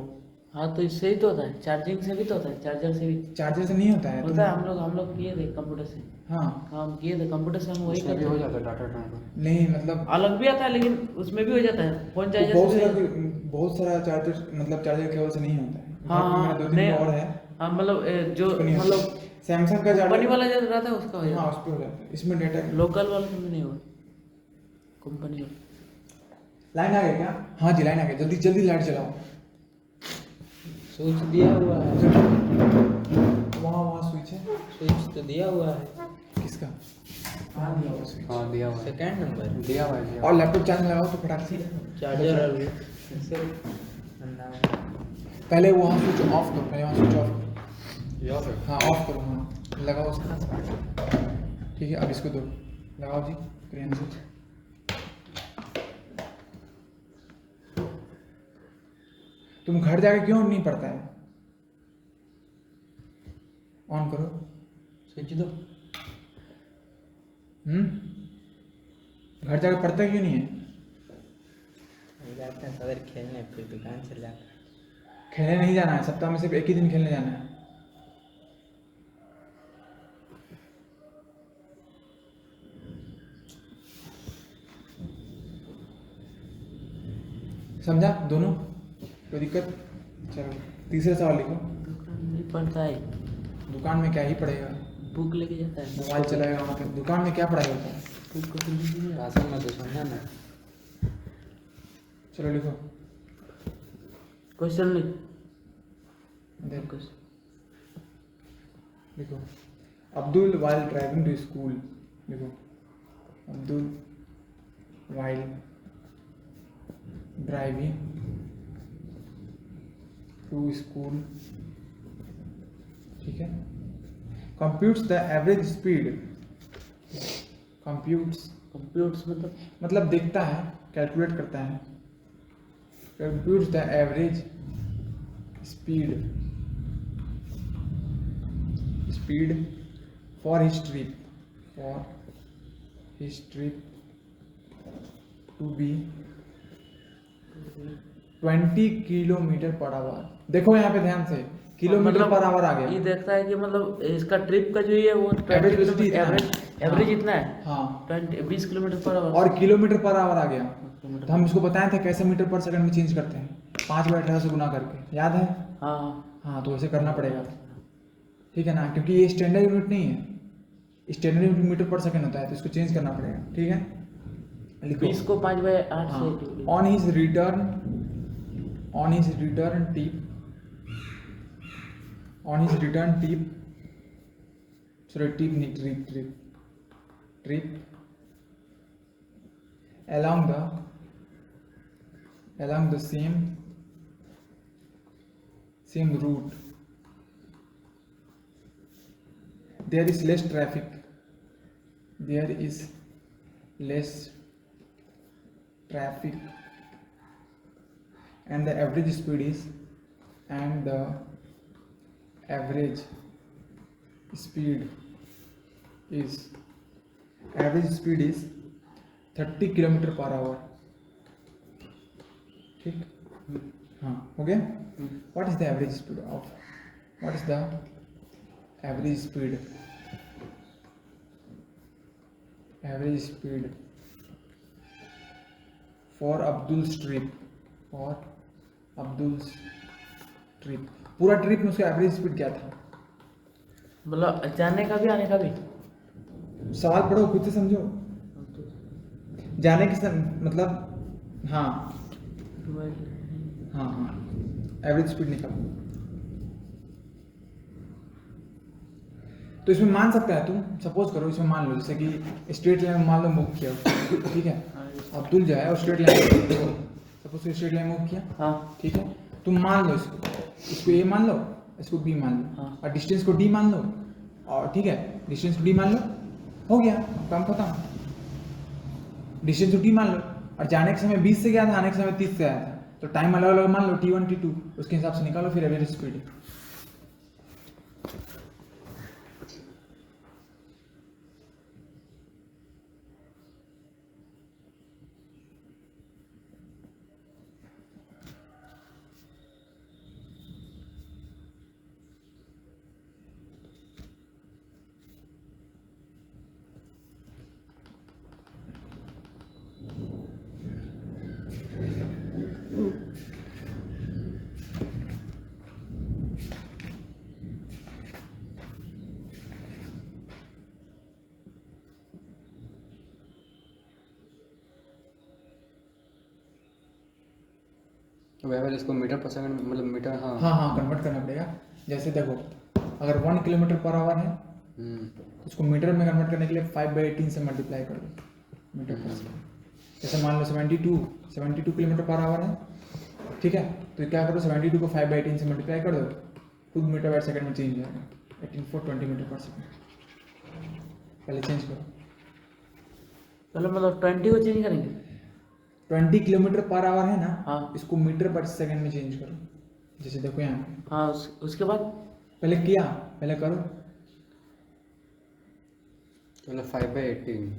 हाँ तो इससे ही तो होता है, चार्जिंग से भी तो होता है, चार्जर से भी चार्जर से नहीं होता है, होता है। हम लोग किए थे कंप्यूटर से, हाँ हम किए थे कंप्यूटर से, हम वही उसमें भी करते हो हैं। जाता है डाटा ट्रांसफर। नहीं मतलब अलग भी आता है लेकिन उसमें भी हो जाता है, फोन चार्जर बहुत से सारा भी। बहुत सारा चार्जर, मतलब चार्जर केवल से नहीं होता है। हाँ मेरा दो तीन नहीं, और है, हाँ मतलब जो उसको नहीं होता। मतलब सैमसंग का कंपनी चार्जर, वाला जो रहता है उसका हो हाँ जाता उस पे हो जाता है, इसमें डेटा। है, लोकल वाला में नहीं होगा, कंपनी वाला। लाइन आ गई क्या, हाँ जी लाइन आ गई, जल्दी जल्दी लाइट चलाओ। स्विच दिया हुआ है, वहाँ वहाँ स्विच है, स्विच तो दिया हुआ है, किसका, हाँ दिया हुआ स्विच। हाँ दिया हुआ है, सेकंड नंबर दिया हुआ है, दिया हुआ और लैपटॉप चार्ज लगाओ तो फटाक से, चार्जर और कैसे पहले वहाँ स्विच ऑफ करो, पहले वहाँ स्विच ऑफ करो, है। या फिर हाँ ऑफ करो, हाँ लगाओ उसका, ठीक है। अब इसको दो, लगाओ जी क्रेन से। तुम घर जाके क्यों नहीं पड़ता है, ऑन करो। स्विच दो। घर जाके पढ़ता क्यों नहीं है, जाते हैं सवेरे खेलने, फिर दुकान चले जाते हैं। खेलने नहीं जाना है, सप्ताह में सिर्फ एक ही दिन खेलने जाना है। समझा दोनों, कोई दिक्कत। चलो तीसरा सवाल लिखो। दुकान नहीं पड़ता है, दुकान में क्या ही पढ़ेगा, बुक लेके जाता है, मोबाइल चलाएगा वहाँ पे, दुकान में क्या पढ़ाई होता है। बुक को तो लीजिए। राशन में तो समझा ना। चलो लिखो। क्वेश्चन लिख। देखो देखो, Abdul while driving to school, देखो Abdul while driving to school, ठीक है, computes the average speed, computes computers मतलब देखता है, कैलकुलेट करता है, computes the average speed for his trip to be 20 kilometre per hour. देखो यहाँ पे ध्यान से, किलोमीटर पर आवर आ ये गया। देखता है कि मतलब इसका ट्रिप का जो ये वो Average velocity इतना है। एवरेज हाँ। इतना है हाँ, 20 किलोमीटर पर आवर। और किलोमीटर पर आवर आ गया, तो हम इसको बताए थे कैसे मीटर पर सेकंड में चेंज करते हैं, 5/18 से गुना करके, याद है? हाँ हाँ, तो वैसे करना पड़ेगा, ठीक है ना, क्योंकि ये स्टैंडर्ड यूनिट नहीं है, standard unit metre per second होता है, तो इसको चेंज करना पड़ेगा, ठीक है। लिखो 20 को 5/8 हाँ, से on his return trip along the same route, there is less traffic, and the average speed is 30 kilometre per hour, ठीक। हाँ, हो गया। What is the average speed for Abdul's trip? पूरा ट्रिप में उसका एवरेज स्पीड क्या था? मतलब जाने का भी आने का भी। सवाल पढ़ो, खुद से समझो। जाने के मतलब हाँ एवरेज स्पीड निकालो। तो इसमें मान सकता है तुम, सपोज करो इसमें मान लो, जैसे कि स्ट्रेट लाइन में मान लो मूव किया, ठीक है, अब्दुल जो है और straight line suppose straight line move किया, हाँ ठीक है, तुम मान लो इसको ए मान लो, इसको बी मान लो, हाँ। और डिस्टेंस को डी मान लो, और ठीक है, डिस्टेंस को डी मान लो, हो गया काम खत्म। डिस्टेंस को डी मान लो, और जाने के समय 20 से गया था, आने के समय 30 से आया था, तो टाइम अलग अलग मान लो, T1 T2, उसके हिसाब से निकालो फिर एवरेज स्पीड। तो वह इसको मीटर पर सेकंड मतलब मीटर, हाँ हाँ कन्वर्ट करना पड़ेगा। जैसे देखो, अगर 1 किलोमीटर पर आवर है, तो उसको मीटर में कन्वर्ट करने के लिए 5/18 से मल्टीप्लाई कर दो मीटर पर सेकंड। जैसे मान लो 72 किलोमीटर पर आवर है, ठीक है, तो क्या करो, 72 को 5/18 से मल्टीप्लाई कर दो, खुद मीटर बाय सेकंड में चेंज हो जाएगा, 18/4 20 मीटर पर सेकंड। पहले चेंज करो, पहले मतलब 20 को चेंज करेंगे। 20 किलोमीटर पर आवर है ना, हाँ। इसको मीटर पर सेकंड में चेंज करो। जैसे देखो यहाँ पे, हाँ उसके बाद पहले करो, मतलब 5/18।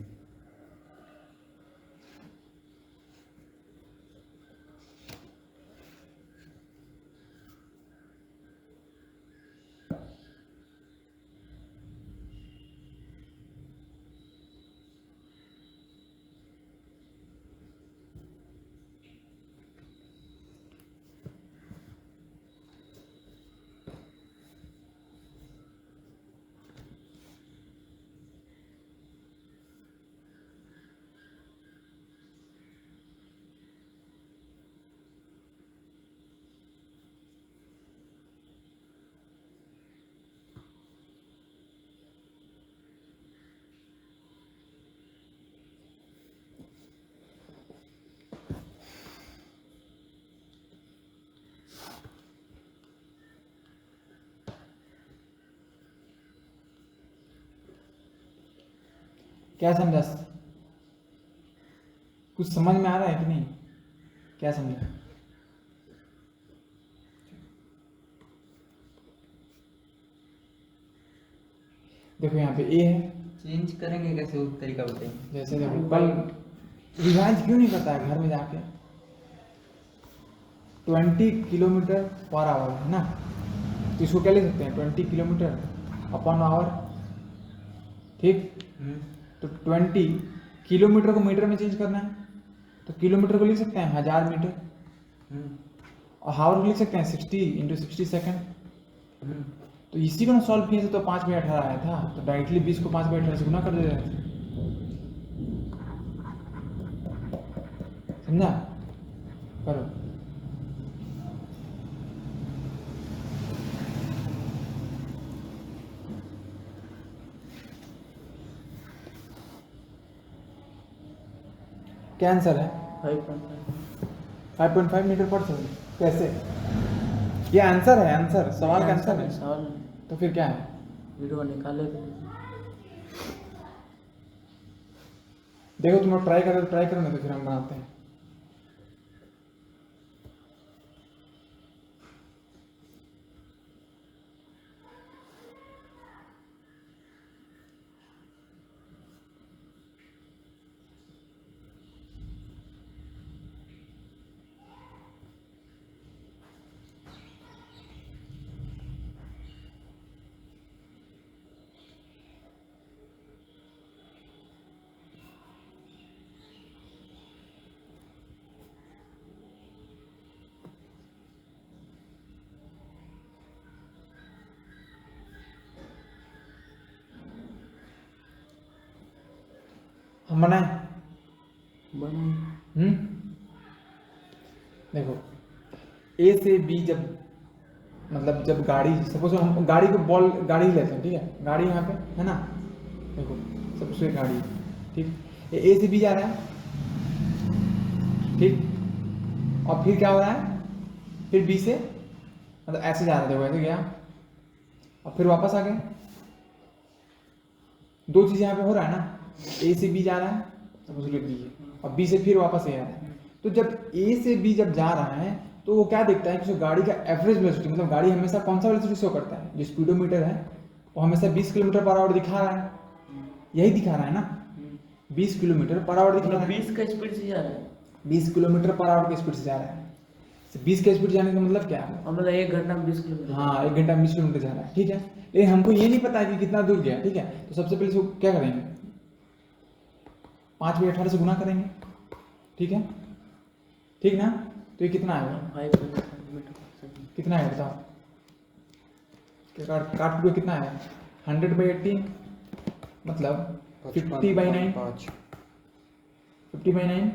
क्या समझा? कुछ समझ में आ रहा है कि नहीं? क्या समझा? देखो यहाँ पे ए है, चेंज करेंगे कैसे उस तरीका बताइए। जैसे देखो कल रिवाइज क्यों नहीं करता है घर में जाके? 20 किलोमीटर पर आवर है ना, तो इसको क्या लिख सकते हैं? 20 किलोमीटर अपॉन आवर, ठीक। तो 20 किलोमीटर को मीटर में चेंज करना है, तो किलोमीटर को लिख सकते हैं 1000 मीटर, और हावर को लिख सकते हैं 60 इंटू 60 सेकेंड। तो इसी को ना सॉल्व किए थे तो 5/18 आया था, तो डायरेक्टली 20 को 5/18 से गुना कर दे रहे थे। समझा? करो। क्या आंसर है? 5.5 मीटर पर सेकंड। कैसे? ये आंसर है, आंसर सवाल का आंसर है। सवाल तो फिर क्या है? वीडियो निकाले थे। देखो तुम लोग ट्राई करो ना, तो फिर हम बनाते हैं। हम बनाए? देखो ए से बी जब, मतलब जब गाड़ी, सपोज हम गाड़ी को बॉल गाड़ी लेते हैं, ठीक है, गाड़ी यहाँ पे है ना, देखो सबसे गाड़ी, ठीक, ये ए से बी जा रहा है, ठीक, और फिर क्या हो रहा है? फिर बी से, मतलब ऐसे जा रहा है, देखो ऐसे गया और फिर वापस आ गए। दो चीजें यहाँ पे हो रहा है ना, ए से बी जा रहा है, सपोज लिख लीजिए, और बी से फिर वापस ए आ रहा है। तो जब ए से बी जब जा रहा है तो वो क्या देखता है कि जो गाड़ी का एवरेज वेलोसिटी, मतलब गाड़ी हमेशा कौन सा वेलोसिटी शो करता है? जो स्पीडोमीटर है वो हमेशा 20 किलोमीटर पर आवर दिखा रहा है, यही दिखा रहा है ना, 20 किलोमीटर पर आवर दिखा रहा है। 20 का स्पीड से जा रहा है, 20 किलोमीटर पर आवर की स्पीड से जा रहा है। 20 के स्पीड जाने का मतलब क्या है? मतलब 1 घंटा में 20 किलोमीटर। हाँ, 1 घंटा में 20 किलोमीटर जा रहा है, ठीक है। लेकिन हमको ये नहीं पता है कि कितना दूर गया, ठीक है। तो सबसे पहले इसको क्या करेंगे? 5/18 से गुना करेंगे, ठीक है, ठीक ना। तो ये कितना आएगा? 5 मीटर। कितना है बताओ? काट के कितना है? 100/18 मतलब 50/9, 50/9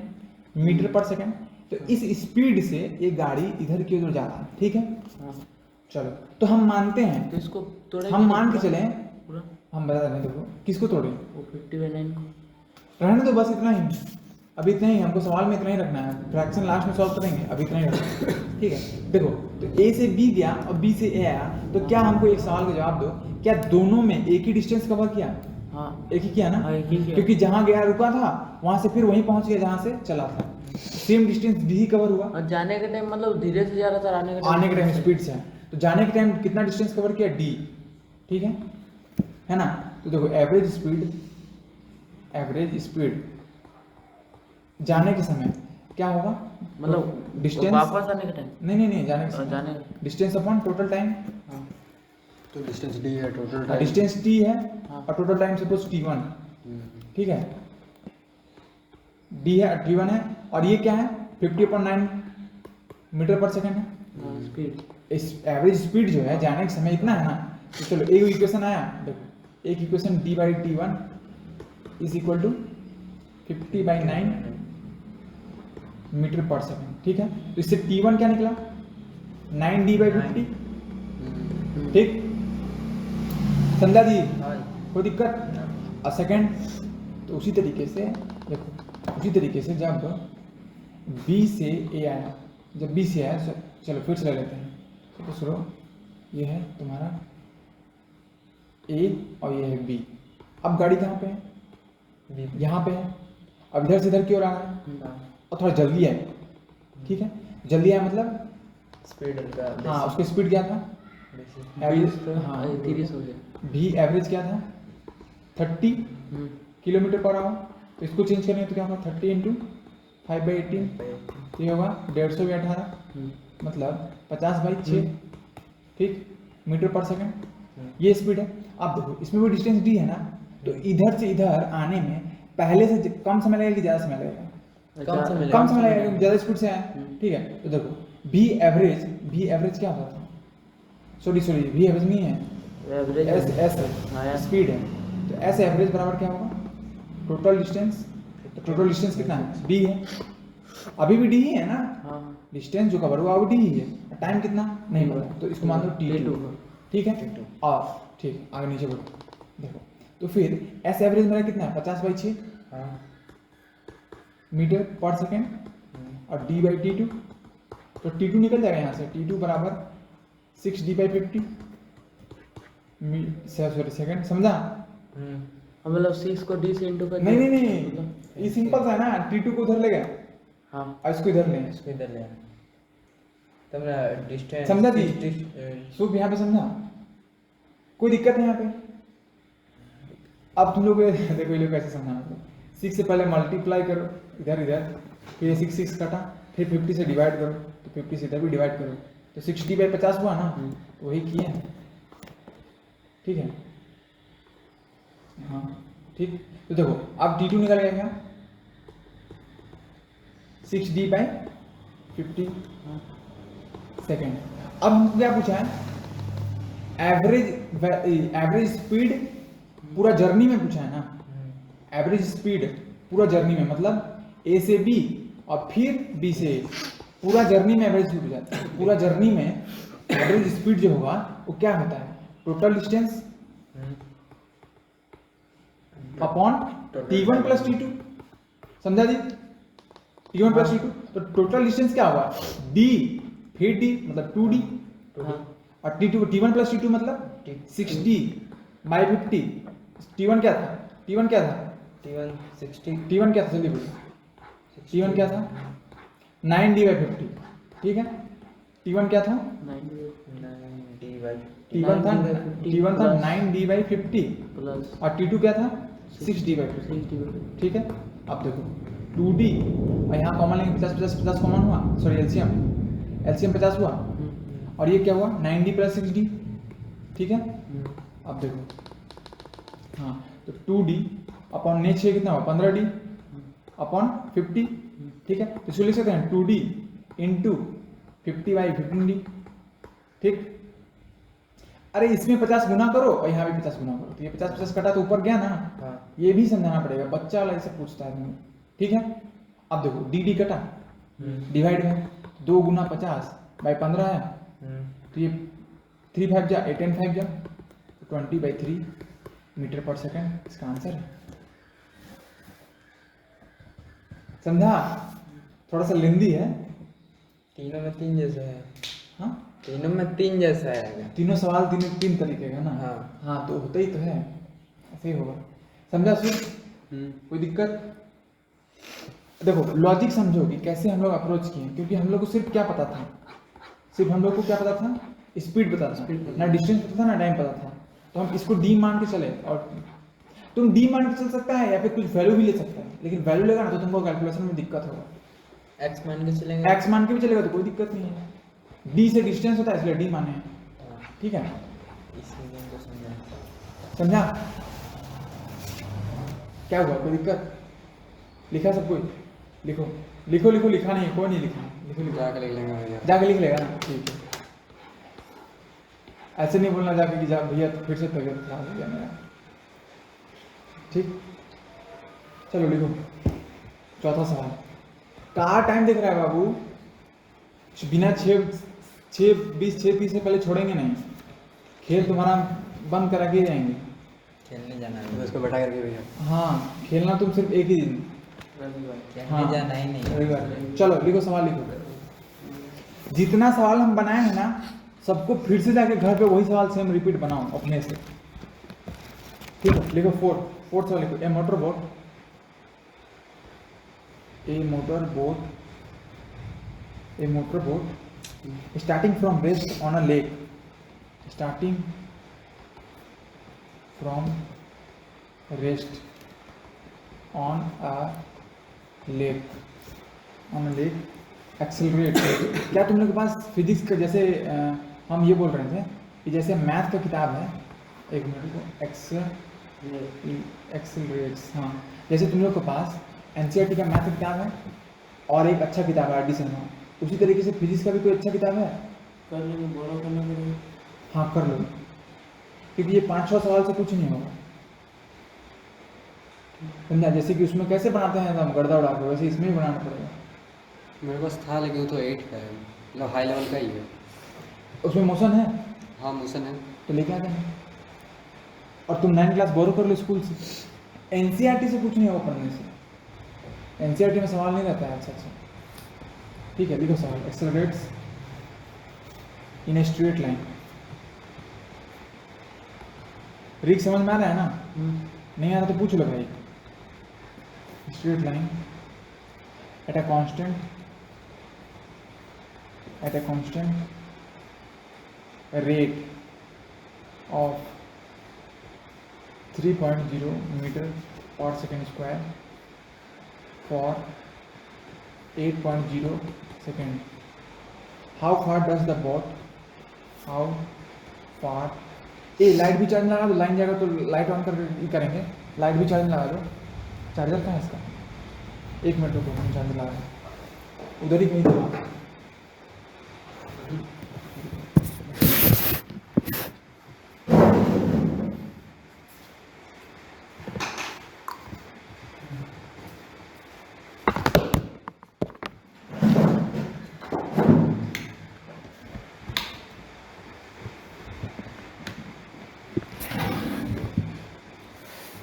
मीटर पर सेकंड। तो इस स्पीड से ये गाड़ी इधर की ओर जा रहा है, ठीक है। चलो, तो हम मानते हैं, तो इसको तोड़े, हम मान के चले, पूरा हम बता दें, देखो किसको तोड़े? वो 50/9 को। रहने दो, बस इतना ही, अभी इतना ही, हमको सवाल में इतना ही रखना है, फ्रैक्शन लास्ट में सॉल्व करेंगे, अभी इतना ही रखना है, ठीक है। देखो, तो ए से बी गया और बी से ए आया, तो क्या हमको एक सवाल का जवाब दो, क्या दोनों में एक ही डिस्टेंस कवर किया? हाँ, एक ही किया ना, हाँ, एक ही किया। क्योंकि जहां गया रुका था वहां से फिर वहीं पहुंच गया जहां से चला था, सेम डिस्टेंस भी कवर हुआ। और जाने के टाइम मतलब धीरे से जा रहा था, आने के टाइम स्पीड से है, तो जाने के टाइम कितना डिस्टेंस कवर किया? डी, ठीक है ना। तो देखो एवरेज स्पीड जाने के समय क्या होगा? मतलब डिस्टेंस, वापस आने के टाइम, नहीं जाने के समय, जाने डिस्टेंस अपॉन टोटल टाइम। तो डिस्टेंस डी है, टोटल टाइम डिस्टेंस टी है, हाँ। और टोटल टाइम सपोज T1, ठीक है, डी है, T1 है, और ये क्या है? 50/9 मीटर पर सेकंड है। स्पीड, इस एवरेज स्पीड जो है जाने के समय इतना है ना। तो चलो एक इक्वेशन आया, देखो एक equation D/T1 is equal to 50/9 metre per second, ठीक है। तो इससे T1 क्या निकला? 9D/50, ठीक, समझा जी? कोई दिक्कत? और सेकंड, तो उसी तरीके से देखो, उसी तरीके से जब बी से ए आया, जब बी से आया, चलो फिर से ले लेते हैं, तो सुनो, ये है तुम्हारा ए और ये है बी। अब गाड़ी कहाँ पे है? यहाँ पे है, अब इधर से इधर की ओर आ रहा है और थोड़ा जल्दी है, ठीक है, जल्दी है मतलब स्पीड हाँ उसकी स्पीड क्या था, एवरेज हाँ 30 हो गया। भी एवरेज क्या था 30 किलोमीटर पर आवर, तो इसको चेंज करेंगे तो क्या होगा 30 इंटू 5/18 ये होगा 150/18 मतलब 50/6 ठीक मीटर पर सेकंड, ये स्पीड है। अब देखो इसमें भी डिस्टेंस डी है ना, तो इधर से इधर आने में पहले से कम समय लगेगा कि ज़्यादा समय लगेगा, कम समय लगेगा क्योंकि ज़्यादा स्पीड से आया, ठीक है। तो देखो भी एवरेज क्या होता था, सॉरी भी एवरेज नहीं है, एवरेज एस स्पीड है, तो एस एवरेज बराबर क्या होगा टोटल डिस्टेंस, तो टोटल डिस्टेंस कितना है डी है, अभी भी डी ही है ना, हाँ डिस्टेंस जो कवर हुआ वो डी ही है, टाइम कितना नहीं पता, तो इसको मान लो T2 ठीक है। और ठीक आगे नीचे बढ़ो, देखो तो फिर एस एवरेज मेरा कितना है 50/6 मीटर पर सेकेंड और D/T2, तो T2 निकल जाएगा यहाँ से, T2 बराबर 6D/50 सॉरी सेकेंड, समझा? हम मतलब 6 को d से इंटू कर नहीं ये सिंपल सा है ना, T2 को उधर ले गए हाँ और इसको इधर ले, इसको इधर ले तब ना डिस्टेंस समझा दी शुभ यहाँ पे, समझा? कोई दिक्कत है यहाँ पे? अब तुम लोग देखो ये लोग कैसे समझाना, तो 6 से पहले मल्टीप्लाई करो इधर फिर 6 कटा, फिर 50 से डिवाइड करो, तो 50 से इधर भी डिवाइड करो, तो 60/50 हुआ ना, तो वही किए, ठीक है हाँ ठीक। तो देखो अब T2 निकल गया क्या 6D/50 सेकेंड। अब हमको क्या पूछा है एवरेज स्पीड पूरा जर्नी में पूछा है ना, एवरेज स्पीड पूरा जर्नी में मतलब A से B और फिर B से A, पूरा जर्नी में एवरेज स्पीड जाता है, पूरा जर्नी में एवरेज स्पीड जो होगा वो क्या होता है total distance upon T1 + T2, समझा जी? T1 + T2, तो टोटल डिस्टेंस क्या होगा D फिर D मतलब 2D और T1 + T2 मतलब 6D/50, T1 क्या था T1 60 T1 क्या था जल्दी बोलो, T1 क्या था 9D/50 ठीक है, T1 क्या था T1 था 9D/50 प्लस और T2 क्या था 6D/50 ठीक है। अब देखो 2D और यहाँ कॉमन लेंगे 50 कॉमन हुआ, सॉरी एलसीएम 50 हुआ और ये क्या हुआ 9D + 6D ठीक है। अब देखो हाँ तो 2D अपॉन 6 कितना हुआ 15D अपॉन 50 ठीक है, तो इसको लिख सकते हैं 2D इंटू 50/15D ठीक। अरे इसमें 50 गुना करो और यहाँ भी 50 गुना करो, तो ये 50 कटा तो ऊपर गया ना, ये भी समझाना पड़ेगा, बच्चा वाला इसे पूछता है ठीक है। अब देखो डी कटा डिवाइड में 2 × 50/15 है, तो ये 3 5 जा 8 5 जा 20/3 मीटर पर सेकेंड इसका आंसर है, समझा? थोड़ा सा लेंदी है, तीनों में 3 जैसा है, हाँ तीनों में 3 जैसा है, तीनों सवाल 3 तरीके का ना, हाँ तो होता ही तो है, ऐसे ही होगा, समझा सुन? कोई दिक्कत? देखो लॉजिक समझो कि कैसे हम लोग अप्रोच किए, क्योंकि हम लोग को सिर्फ क्या पता था, सिर्फ हम लोग को क्या पता था, स्पीड पता था, ना डिस्टेंस पता था ना टाइम पता था, तो हम इसको डी मान के चले, और तुम डी मान के चल सकता है या फिर कुछ वैल्यू भी ले सकता है, लेकिन वैल्यू लेगा ना तो तुमको कैलकुलेशन में दिक्कत होगा, एक्स मान के चलेंगे, एक्स मान के भी चलेगा तो कोई दिक्कत नहीं है, डी से डिस्टेंस होता है इसलिए डी माने, ठीक है, समझा? क्या हुआ, कोई दिक्कत? लिखा सब कोई? लिखो लिखो लिखो, लिखा नहीं, कोई नहीं लिखा, लिखो लिखो जाके लिख लेंगे भैया, जाके लिख लेगा ना, ठीक है। ऐसे नहीं बोलना जाके कि जा भैया फिर से तबीयत खराब हो गया मेरा, ठीक। चलो लिखो चौथा सवाल, कहाँ टाइम देख रहा है बाबू, बिना 6:20 से पहले छोड़ेंगे नहीं, खेल तुम्हारा बंद करा के जाएंगे, खेलने जाना तो है, इसको बैठा करके भैया, हाँ खेलना तुम सिर्फ एक ही दिन, खेलने जाना ही नहीं, रविवार। चलो लिखो सवाल लिखो, जितना सवाल हम बनाए हैं ना सबको फिर से जाके घर पे वही सवाल सेम रिपीट बनाओ अपने से, ठीक है। लिखो फोर्थ सवाल लिखो, a motor boat A motor boat starting from rest on a lake. Starting from rest on a lake accelerate. क्या तुम लोग के पास फिजिक्स का जैसे हम ये बोल रहे थे कि जैसे मैथ का किताब है, एक मिनट को, एक्सेलरेट्स, हाँ, जैसे तुम लोग के पास एनसीईआरटी का मैथ का किताब है और एक अच्छा किताब है एडिशन है, उसी तरीके से फिजिक्स का भी कोई अच्छा किताब है? कर लेंगे, बोलो करने के लिए। हाँ कर लो, क्योंकि ये 5-6 सवाल से कुछ नहीं होगा समझा। जैसे कि उसमें कैसे बनाते हैं हम गर्दा उड़ा के, वैसे इसमें भी बनाना पड़ेगा। मेरे पास था लेकिन वो तो 8 का है, मतलब हाई लेवल का ही है। उसमें मोशन है हाँ मोशन है। तो लेके आते हैं, और तुम 9 क्लास बोरो कर लो स्कूल से। एनसीईआरटी से कुछ नहीं होगा पढ़ने से, एनसीईआरटी में सवाल नहीं रहता है अच्छा। ठीक है, लिखो सवाल। Accelerates in a straight line. रिक समझ में आ रहा है ना? नहीं आ रहा तो पूछ लो भाई। Straight line at a constant rate of 3.0 meter per second square for 8.0 second. How far does the boat? How far? Light भी चार्ज लगा दो, लाइन जाएगा तो लाइट ऑन कर करेंगे। लाइट भी चार्ज लगा दो। चार्जर कहाँ है इसका? 1 मिनट रुको, हम चार्ज लगा रहे हैं, उधर ही कहीं था।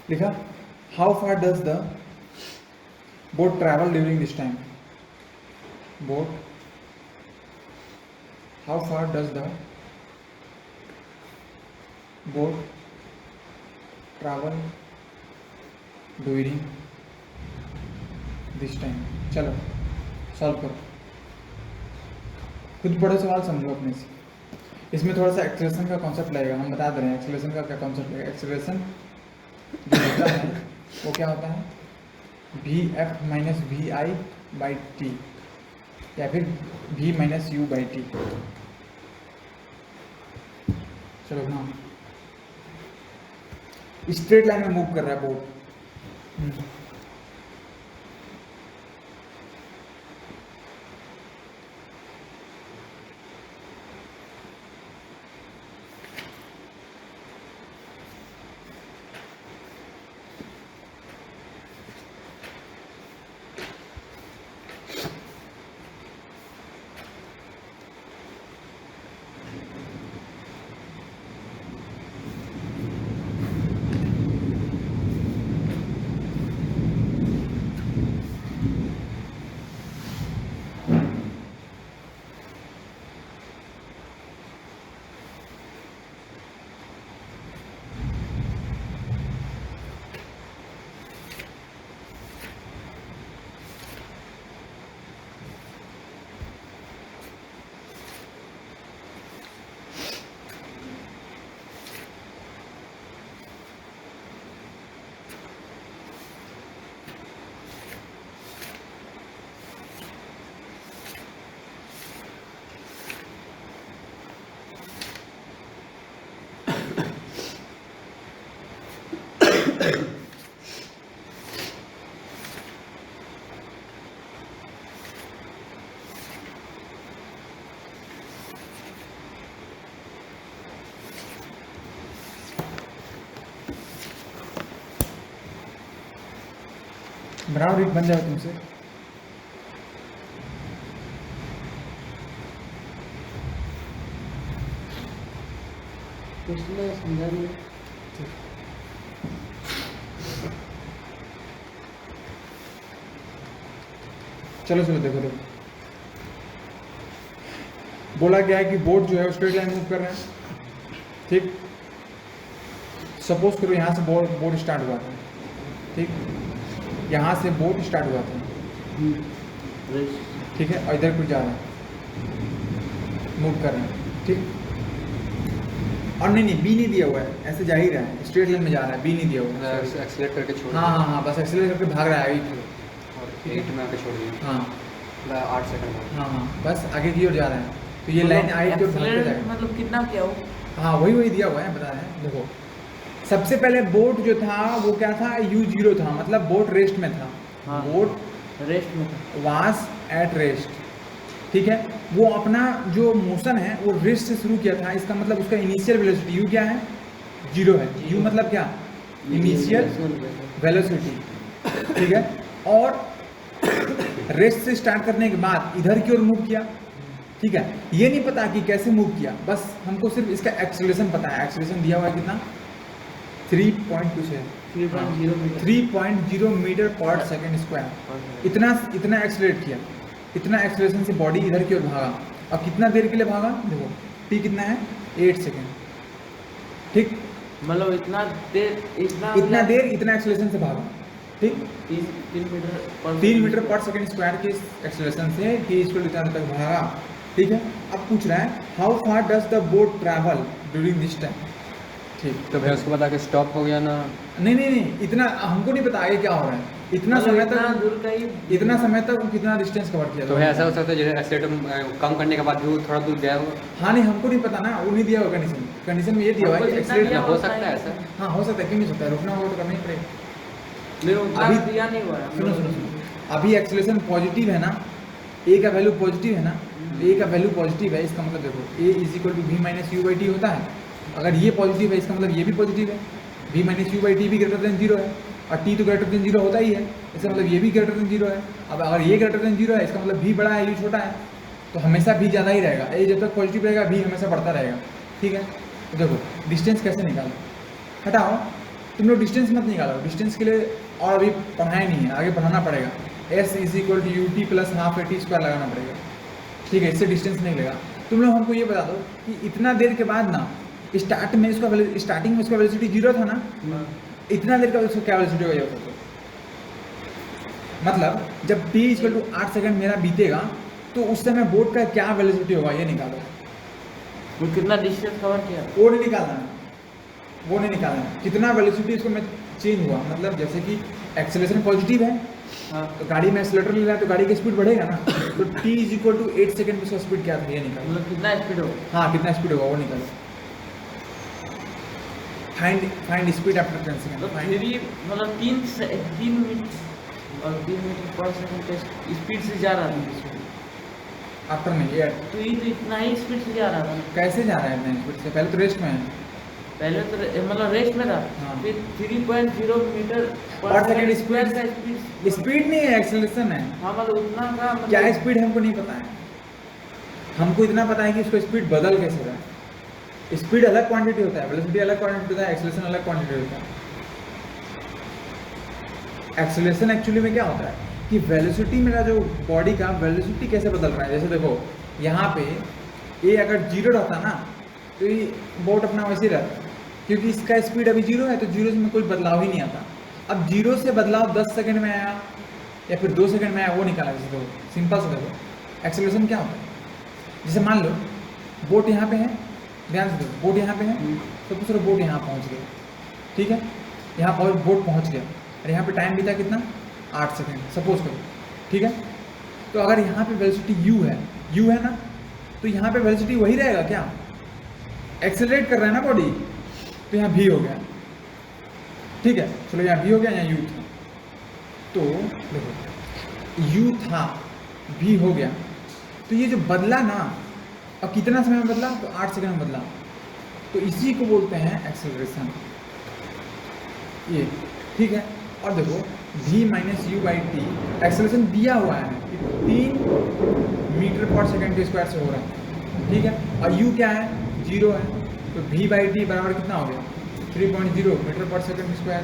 लिखा how far does the boat travel during this time? Boat, how far does the boat travel during this time? चलो सॉल्व करो, खुद पढ़ो सवाल, समझो अपने से। इसमें थोड़ा सा एक्सेलरेशन का कॉन्सेप्ट लगेगा, हम बता दे रहे हैं एक्सेलरेशन का क्या कॉन्सेप्ट लगेगा। एक्सेलरेशन जो होता है वो क्या होता है? Vf minus V I by T, या फिर v minus U by T. चलो ना, स्ट्रेट लाइन में मूव कर रहा है बोट। बनाओ, रीड बन जाए तुमसे। पिछले समझा नहीं। चलो चलो देखो देखो, बोला गया है कि बोट जो है स्ट्रेट लाइन मूव कर रहा है। ठीक, सपोज करो यहाँ से बोट स्टार्ट हुआ था। ठीक, यहाँ से बोट स्टार्ट हुआ था, रेस्ट ठीक है, और इधर कुछ जा रहा है, मूव कर रहे हैं, ठीक। और नहीं बी नहीं दिया हुआ है, ऐसे जा ही रहा है, स्ट्रेट लाइन में जा रहा है, बी नहीं दिया हुआ है। एक्सीलेट करके छोड़ हाँ हाँ हाँ, बस एक्सीलरेट करके भाग रहा है आगे, और 8 में आके छोड़ दिया, हाँ 8 सेकंड बाद। हाँ हाँ, बस आगे की ओर जा रहा है, तो ये लाइन आई की ओर भागते जाएगा। मतलब कितना क्या हो? हाँ वही दिया हुआ है, बता रहे हैं। देखो सबसे पहले बोट जो था वो क्या था, U0 था, मतलब बोट रेस्ट में था। हाँ। बोट रेस्ट में था। वाज एट रेस्ट, ठीक है। वो अपना जो मोशन है वो रेस्ट से शुरू किया था, इसका मतलब उसका इनिशियल वेलोसिटी U क्या है, 0 है। U मतलब क्या, इनिशियल वेलोसिटी, ठीक है। और रेस्ट से स्टार्ट करने के बाद इधर की ओर मूव किया, ठीक है। ये नहीं पता कि कैसे मूव किया, बस हमको सिर्फ इसका एक्सेलरेशन पता है। एक्सेलरेशन दिया हुआ है कितना, 3.2 से 3.0 मीटर पर सेकेंड स्क्वायर। इतना एक्सेलरेट किया, इतना एक्सेलरेशन से बॉडी इधर की ओर भागा। अब कितना देर के लिए भागा, देखो टी कितना है, 8 सेकेंड, ठीक। मतलब इतना देर इतना एक्सेलरेशन से भागा, ठीक। 3 मीटर पर सेकेंड स्क्वायर के एक्सेलरेशन से टी इक्वल इतना तक भागा, ठीक है। अब पूछ रहा है how far does the boat travel during this time, ठीक। तो भैया उसके बाद आके स्टॉप हो गया ना? नहीं, इतना हमको नहीं पता आगे क्या हो रहा है। इतना मतलब समय इतना तक दूर का ही इतना समय तक वो कितना डिस्टेंस कवर किया तो था। भैया ऐसा हो सकता है जैसे एक्सीलेटर कम करने के बाद भी वो थोड़ा दूर गया हो? हाँ नहीं, हमको नहीं पता ना, वो नहीं दिया हुआ कंडीशन में ये दिया हुआ है कि हमको जितना एक्सीलेटर दिया हो सकता है ऐसा? हाँ हो सकता है, क्यों नहीं सकता है, रुकना होगा तो करना ही पड़ेगा। मेरे उतना अभी दिया नहीं हुआ है। सुनो, अभी एक्सेलरेशन पॉजिटिव है ना, ए का वैल्यू पॉजिटिव है ना, ए का वैल्यू पॉजिटिव है, इसका मतलब देखो A is equal to v minus U by T होता है। अगर ये पॉजिटिव है इसका मतलब ये भी पॉजिटिव है, v minus U by T भी ग्रेटर देन 0 है, और t तो ग्रेटर देन 0 होता ही है, इसका मतलब ये भी ग्रेटर देन 0 है। अब अगर ये ग्रेटर देन 0 है इसका मतलब v बड़ा है, u छोटा है, तो हमेशा v ज़्यादा ही रहेगा। ए जब तक पॉजिटिव रहेगा v हमेशा बढ़ता रहेगा, ठीक है। तो देखो डिस्टेंस कैसे निकालो, हटाओ, तुम लोग डिस्टेंस मत निकालो, डिस्टेंस के लिए और अभी पढ़ाया नहीं है, आगे पढ़ाना पड़ेगा। s is equal to U T plus half A T square लगाना पड़ेगा, ठीक है, इससे डिस्टेंस निकलेगा। तुम लोग हमको ये बता दो कि इतना देर के बाद ना स्टार्टिंग में इसका वेलोसिटी 0 था ना, इतना देर का उसका क्या वेलोसिटी होगा ये बताओ। मतलब जब t इक्वल टू 8 सेकंड मेरा बीतेगा तो उस समय बोट का क्या वेलोसिटी होगा ये निकालो। वो कितना डिस्टेंस कवर किया? वो नहीं निकालना है, कितना वेलोसिटी इसको में चेंज हुआ। मतलब जैसे कि एक्सेलरेशन पॉजिटिव है, हाँ। तो गाड़ी में एक्सेलेटर ले रहा है तो गाड़ी की स्पीड बढ़ेगा ना, तो t is equal to 8 second में उसका स्पीड क्या था ये निकालो। मतलब कितना स्पीड हो? हाँ कितना स्पीड होगा वो निकालो। Find speed after 10 second. मतलब 3 मिनट और 3 मीटर पर सेकंड के स्पीड से जा रहा था। आफ्टर नहीं यार, तो ये तो इतना ही स्पीड से जा रहा था। कैसे जा रहा है इतना स्पीड से, पहले तो रेस्ट में है, पहले तो मतलब रेस्ट में था, हाँ। फिर 3.0 मीटर पर सेकंड स्क्वायर का स्पीड नहीं है, एक्सेलरेशन है। हाँ मतलब उतना का मतलब क्या स्पीड हमको नहीं पता है, हमको इतना पता है कि इसको स्पीड बदल कैसे रहा है। स्पीड अलग क्वांटिटी होता है, वेलोसिटी अलग क्वांटिटी होता है, एक्सेलरेशन अलग क्वांटिटी होता है। एक्सेलरेशन एक्चुअली में क्या होता है कि वेलोसिटी मेरा जो बॉडी का वेलोसिटी कैसे बदल रहा है। जैसे देखो यहाँ पे ए अगर 0 रहता ना तो ये बोट अपना वैसे ही रहता, क्योंकि इसका स्पीड अभी 0 है तो 0 में कोई बदलाव ही नहीं आता। अब 0 से बदलाव 10 सेकंड में आया या फिर 2 सेकंड में आया वो निकाला। जैसे देखो सिंपल से देखो एक्सेलरेशन क्या होता है, जैसे मान लो बोट यहाँ पे है, ध्यान से देखो बोट यहाँ पे है, तो दूसरा बोट यहाँ पहुँच गया, ठीक है, यहाँ बोट पहुँच गया और यहाँ पे टाइम बीता कितना 8 सेकंड सपोज करो, ठीक है। तो अगर यहाँ पे वेलोसिटी u है ना, तो यहाँ पे वेलोसिटी वही रहेगा क्या, एक्सेलरेट कर रहा है ना बॉडी, तो यहाँ v हो गया, ठीक है। चलो यहाँ v हो गया, यहाँ u था, तो देखो u था v हो गया, तो ये जो बदला ना अब कितना समय में बदला, तो 8 सेकंड में बदला, तो इसी को बोलते हैं एक्सेलरेशन, ये ठीक है। और देखो v minus U by T acceleration दिया हुआ है कि 3 मीटर पर सेकंड के स्क्वायर से हो रहा है, ठीक है, और u क्या है 0 है, तो v बाई टी बराबर कितना हो गया 3.0 मीटर पर सेकंड स्क्वायर,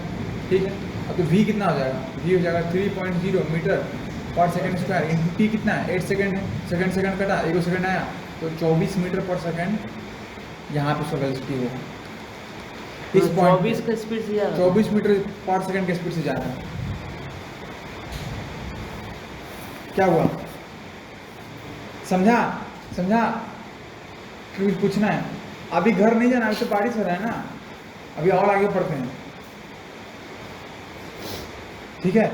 ठीक है। अब तो v कितना हो जाएगा, v हो जाएगा 3.0 metre per second square into T कितना है 8 सेकंड है, सेकंड कटा 1 सेकंड आया तो 24 मीटर पर सेकंड यहाँ पे वेलोसिटी होगा। इस पॉइंट 24 का स्पीड से जा रहा 24 मीटर पर सेकंड के स्पीड से जा रहा है। क्या हुआ? समझा? समझा? फिर पूछना है। अभी घर नहीं जाना, अभी तो बारिश हो रहा है ना, अभी और आगे पढ़ते हैं, ठीक है?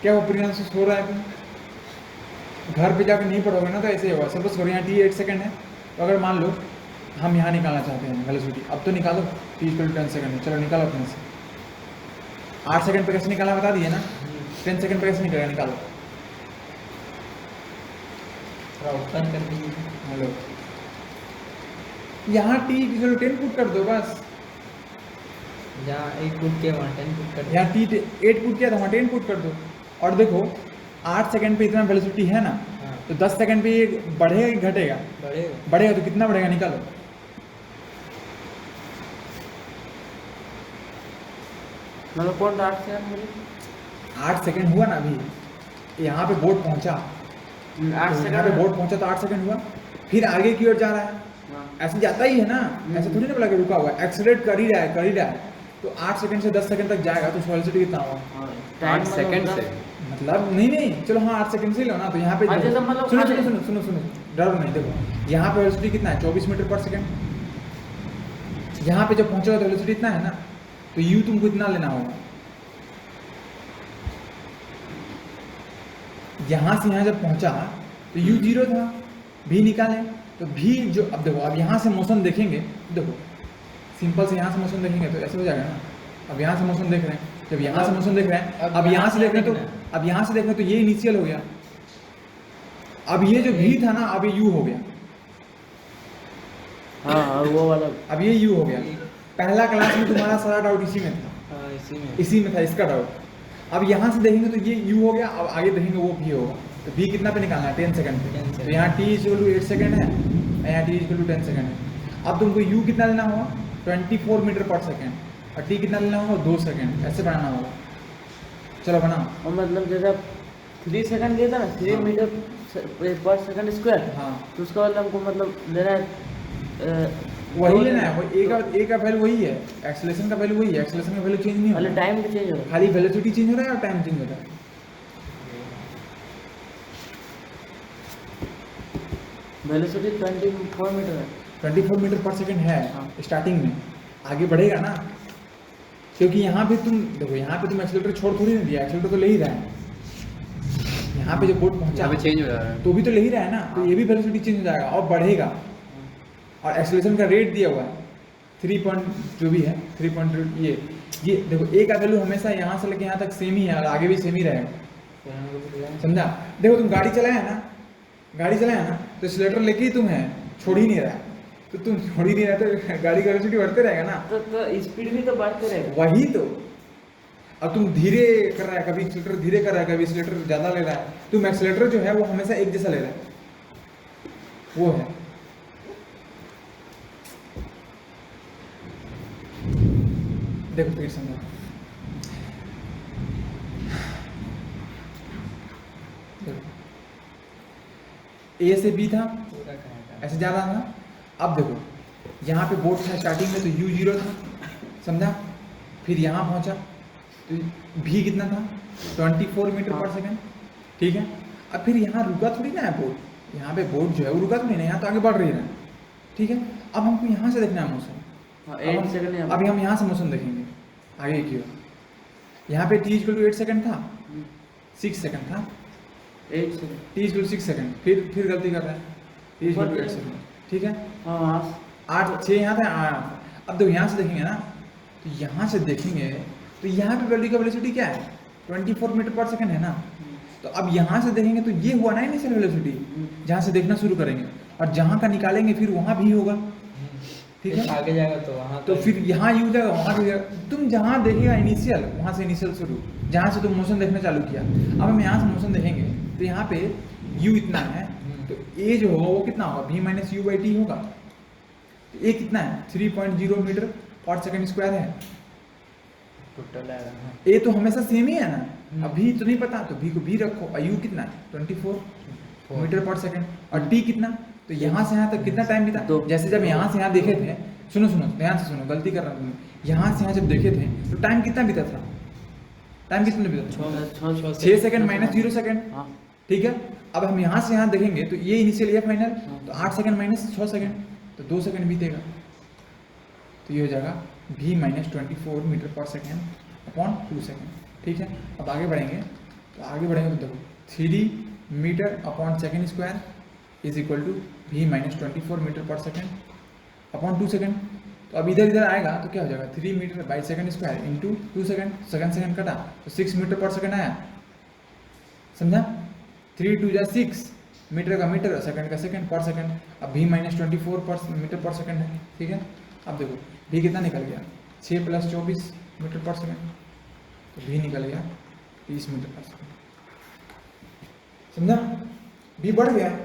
क्या वो प्रियांशु सो रहा है? घर पे जाकर नहीं पढ़ोगे ना तो ऐसे ही होगा। सपोज करो यहाँ t 8 सेकंड है, तो अगर मान लो हम यहाँ निकालना चाहते हैं वेलोसिटी, अब तो निकालो, t = 10 सेकंड है, चलो निकालो अपने से। 8 सेकंड पे कैसे निकालना बता दिए ना, 10 सेकंड पे कैसे निकलेगा, निकालो। ओपन कर दीजिए। हेलो, यहाँ t = 10 पुट कर दो बस। जहाँ 8 पुट किया वहाँ 10 पुट कर यहाँ t 8 पुट किया तो वहाँ 10 पुट कर दो। और देखो 8 सेकंड पे इतना वेलोसिटी है ना, हाँ। तो 10 सेकंड पे ये बढ़ेगा कि घटेगा? बढ़ेगा। बढ़ेगा तो कितना बढ़ेगा, निकालो। मतलब कौन 8 सेकंड बोले? 8 सेकंड हुआ ना अभी, यहाँ पे बोट पहुंचा, 8 यहाँ पे सेकंड बोट पहुंचा तो 8 सेकंड हुआ, फिर आगे की ओर जा रहा है, हाँ। ऐसे जाता ही है ना, ऐसे थोड़ी ना बोला कि रुका हुआ है, एक्सीलरेट कर ही रहा है, कर ही रहा है, तो 8 सेकंड से 10 सेकंड तक जाएगा तो वेलोसिटी कितना होगा? हाँ, 8 टाइम सेकंड से मतलब नहीं, चलो हाँ 8 सेकंड से ही लो ना, तो यहाँ पे हाँ, जैसे मतलब सुनो खाने- सुनो सुनो सुनो सुनो, डरो नहीं, देखो यहाँ पे वेलोसिटी कितना है, 24 मीटर पर सेकंड। यहाँ पे जब पहुंचेगा तो वेलोसिटी इतना है ना, तो u तुमको इतना लेना होगा। यहाँ से यहाँ जब पहुंचा तो u 0 था, v निकाले तो v जो, अब देखो अब यहाँ से मोशन देखेंगे, देखो सिंपल से यहाँ से मोशन देखेंगे तो ऐसे हो जाएगा ना। अब यहाँ से मोशन देख रहे हैं, जब यहाँ से मोशन देख रहे हैं, अब यहाँ से देख रहे हैं तो, अब यहाँ से देख रहे हैं तो ये इनिशियल हो गया, अब ये जो v था ना, अब ये u हो गया, हाँ और वो वाला अब ये u हो गया। पहला क्लास में तुम्हारा सारा डाउट इसी में था, हाँ इसी में था इसका डाउट। अब यहाँ से देखेंगे तो ये u हो गया, अब आगे देखेंगे वो v होगा, तो v कितना पे निकालना है, 10 सेकंड पे, 10 सेकंड। तो यहाँ t = 8 सेकंड है, यहाँ t = 10 सेकंड है। अब तुमको u कितना लेना होगा, 24 मीटर पर सेकंड, और t कितना लेना होगा, 2 सेकंड, ऐसे बनाना होगा। चलो बनाओ। और मतलब जैसे आप 3 सेकंड दिया था ना, 3 मीटर पर सेकंड स्क्वायर, हाँ तो उसका मतलब हमको मतलब लेना है वही लेना है, वो a का वैल्यू वही है, एक्सेलरेशन का वैल्यू वही है, एक्सेलरेशन का वैल्यू चेंज नहीं खाली होता, टाइम भी चेंज होगा। खाली वेलोसिटी चेंज हो रहा है और टाइम चेंज हो रहा है। वेलोसिटी 24 मीटर है। 24 मीटर पर सेकंड है हाँ। स्टार्टिंग में, आगे बढ़ेगा ना, क्योंकि यहाँ पे तुम देखो, यहाँ पे तुम एक्सीलरेटर छोड़ थोड़ी नहीं दिया, एक्सीलरेटर तो ले ही रहा है। यहाँ पे जब बोट पहुंचा यहाँ पे चेंज हो जा रहा है। तो भी तो ले ही रहा है ना, तो ये भी वेलोसिटी चेंज हो जाएगा और बढ़ेगा। और एक्सीलरेशन का रेट दिया हुआ है 3 पॉइंट जो भी है 3 पॉइंट, ये देखो a का वैल्यू हमेशा यहाँ से लेके यहाँ तक सेम ही है और आगे भी सेम ही रहेगा, समझा? देखो तुम गाड़ी चलाया ना, तो एक्सीलरेटर लेके ही तुम है, छोड़ ही नहीं रहा है, तो तुम छोड़ ही नहीं रहा तो गाड़ी का वेलोसिटी बढ़ते रहेगा ना, तो स्पीड भी तो बढ़ते रहेगा। वही तो। अब तुम धीरे कर रहा है, कभी एक्सीलरेटर धीरे कर रहा है, कभी एक्सीलरेटर ज़्यादा ले रहा है, तुम एक्सीलरेटर जो है वो हमेशा एक जैसा ले रहा है, वो है। देखो फिर समझो, ए से बी था, पूरा कहाँ ऐसे जा रहा था। अब देखो यहाँ पे बोर्ड था स्टार्टिंग में तो u 0 था, समझा? फिर यहाँ पहुँचा तो v कितना था, 24 मीटर पर सेकंड, ठीक है? अब फिर यहाँ रुका थोड़ी ना है बोर्ड, यहाँ पे बोर्ड जो है वो रुका थोड़ी ना, यहाँ तो आगे बढ़ रही है, ठीक है? अब हमको यहाँ से देखना है मोशन, हाँ, 8 सेकंड अभी हम यहाँ से मोशन देखेंगे आगे की ओर। यहाँ पे t = 8 सेकंड था, 6 सेकंड था, 8 सेकंड। t = 6 सेकंड, फिर गलती कर रहा है, t = 8 सेकंड, ठीक है? हाँ हाँ 8 6 यहाँ था 8। अब देखो यहाँ से देखेंगे ना, तो यहाँ से देखेंगे तो यहाँ पे वैल्यू का वेलोसिटी क्या है, 24 मीटर पर सेकंड है ना, तो अब यहाँ से देखेंगे तो ये हुआ ना इनिशियल वेलोसिटी, जहाँ से देखना शुरू करेंगे, और जहाँ का निकालेंगे फिर वहाँ भी होगा, ठीक है? आगे जाएगा तो वहाँ तो फिर यहाँ यू जाएगा, वहाँ भी जाएगा, तुम जहाँ देखेगा इनिशियल, वहाँ से इनिशियल शुरू, जहाँ से तुम मोशन देखना चालू किया। अब हम यहाँ से मोशन देखेंगे तो यहाँ पे u इतना है, तो a जो होगा वो कितना होगा, v - u/t होगा। तो a कितना है, 3.0 मीटर पर सेकंड स्क्वायर है। टोटल आएगा ना। a तो हमेशा सेम ही है ना, अब v तो नहीं पता तो v को v रखो, और u कितना है 24 मीटर पर सेकंड, और t कितना, तो यहाँ से यहाँ तक कितना टाइम बीता। दो। जैसे जब यहाँ से यहाँ देखे थे, सुनो ध्यान से सुनो, गलती कर रहा हूँ, यहाँ से यहाँ जब देखे थे तो टाइम कितना बीता था, टाइम कितना बीता था, 6 6 सेकंड - 0 सेकंड, हाँ ठीक है। अब हम यहाँ से यहाँ देखेंगे तो ये इनिशियल ये फाइनल, तो 8 सेकंड माइनस 6 सेकंड तो 2 सेकंड बीतेगा, तो ये हो जाएगा v minus 24 metre per second upon 2 second. ठीक है। अब आगे बढ़ेंगे तो देखो 3 metre upon second square is equal to v minus 24 metre per second upon 2 second. तो अब इधर आएगा तो क्या हो जाएगा 3 metre by second square into 2 second, second कटा तो 6 मीटर पर सेकेंड आया, समझा। 3 2 जा 6, मीटर का मीटर, सेकंड का सेकंड, पर सेकंड। अब v माइनस 24 पर मीटर पर सेकंड है। ठीक है। अब देखो v कितना निकल गया 6 प्लस 24 मीटर पर सेकंड, तो v निकल गया 30 मीटर पर सेकंड, समझा। v बढ़ गया,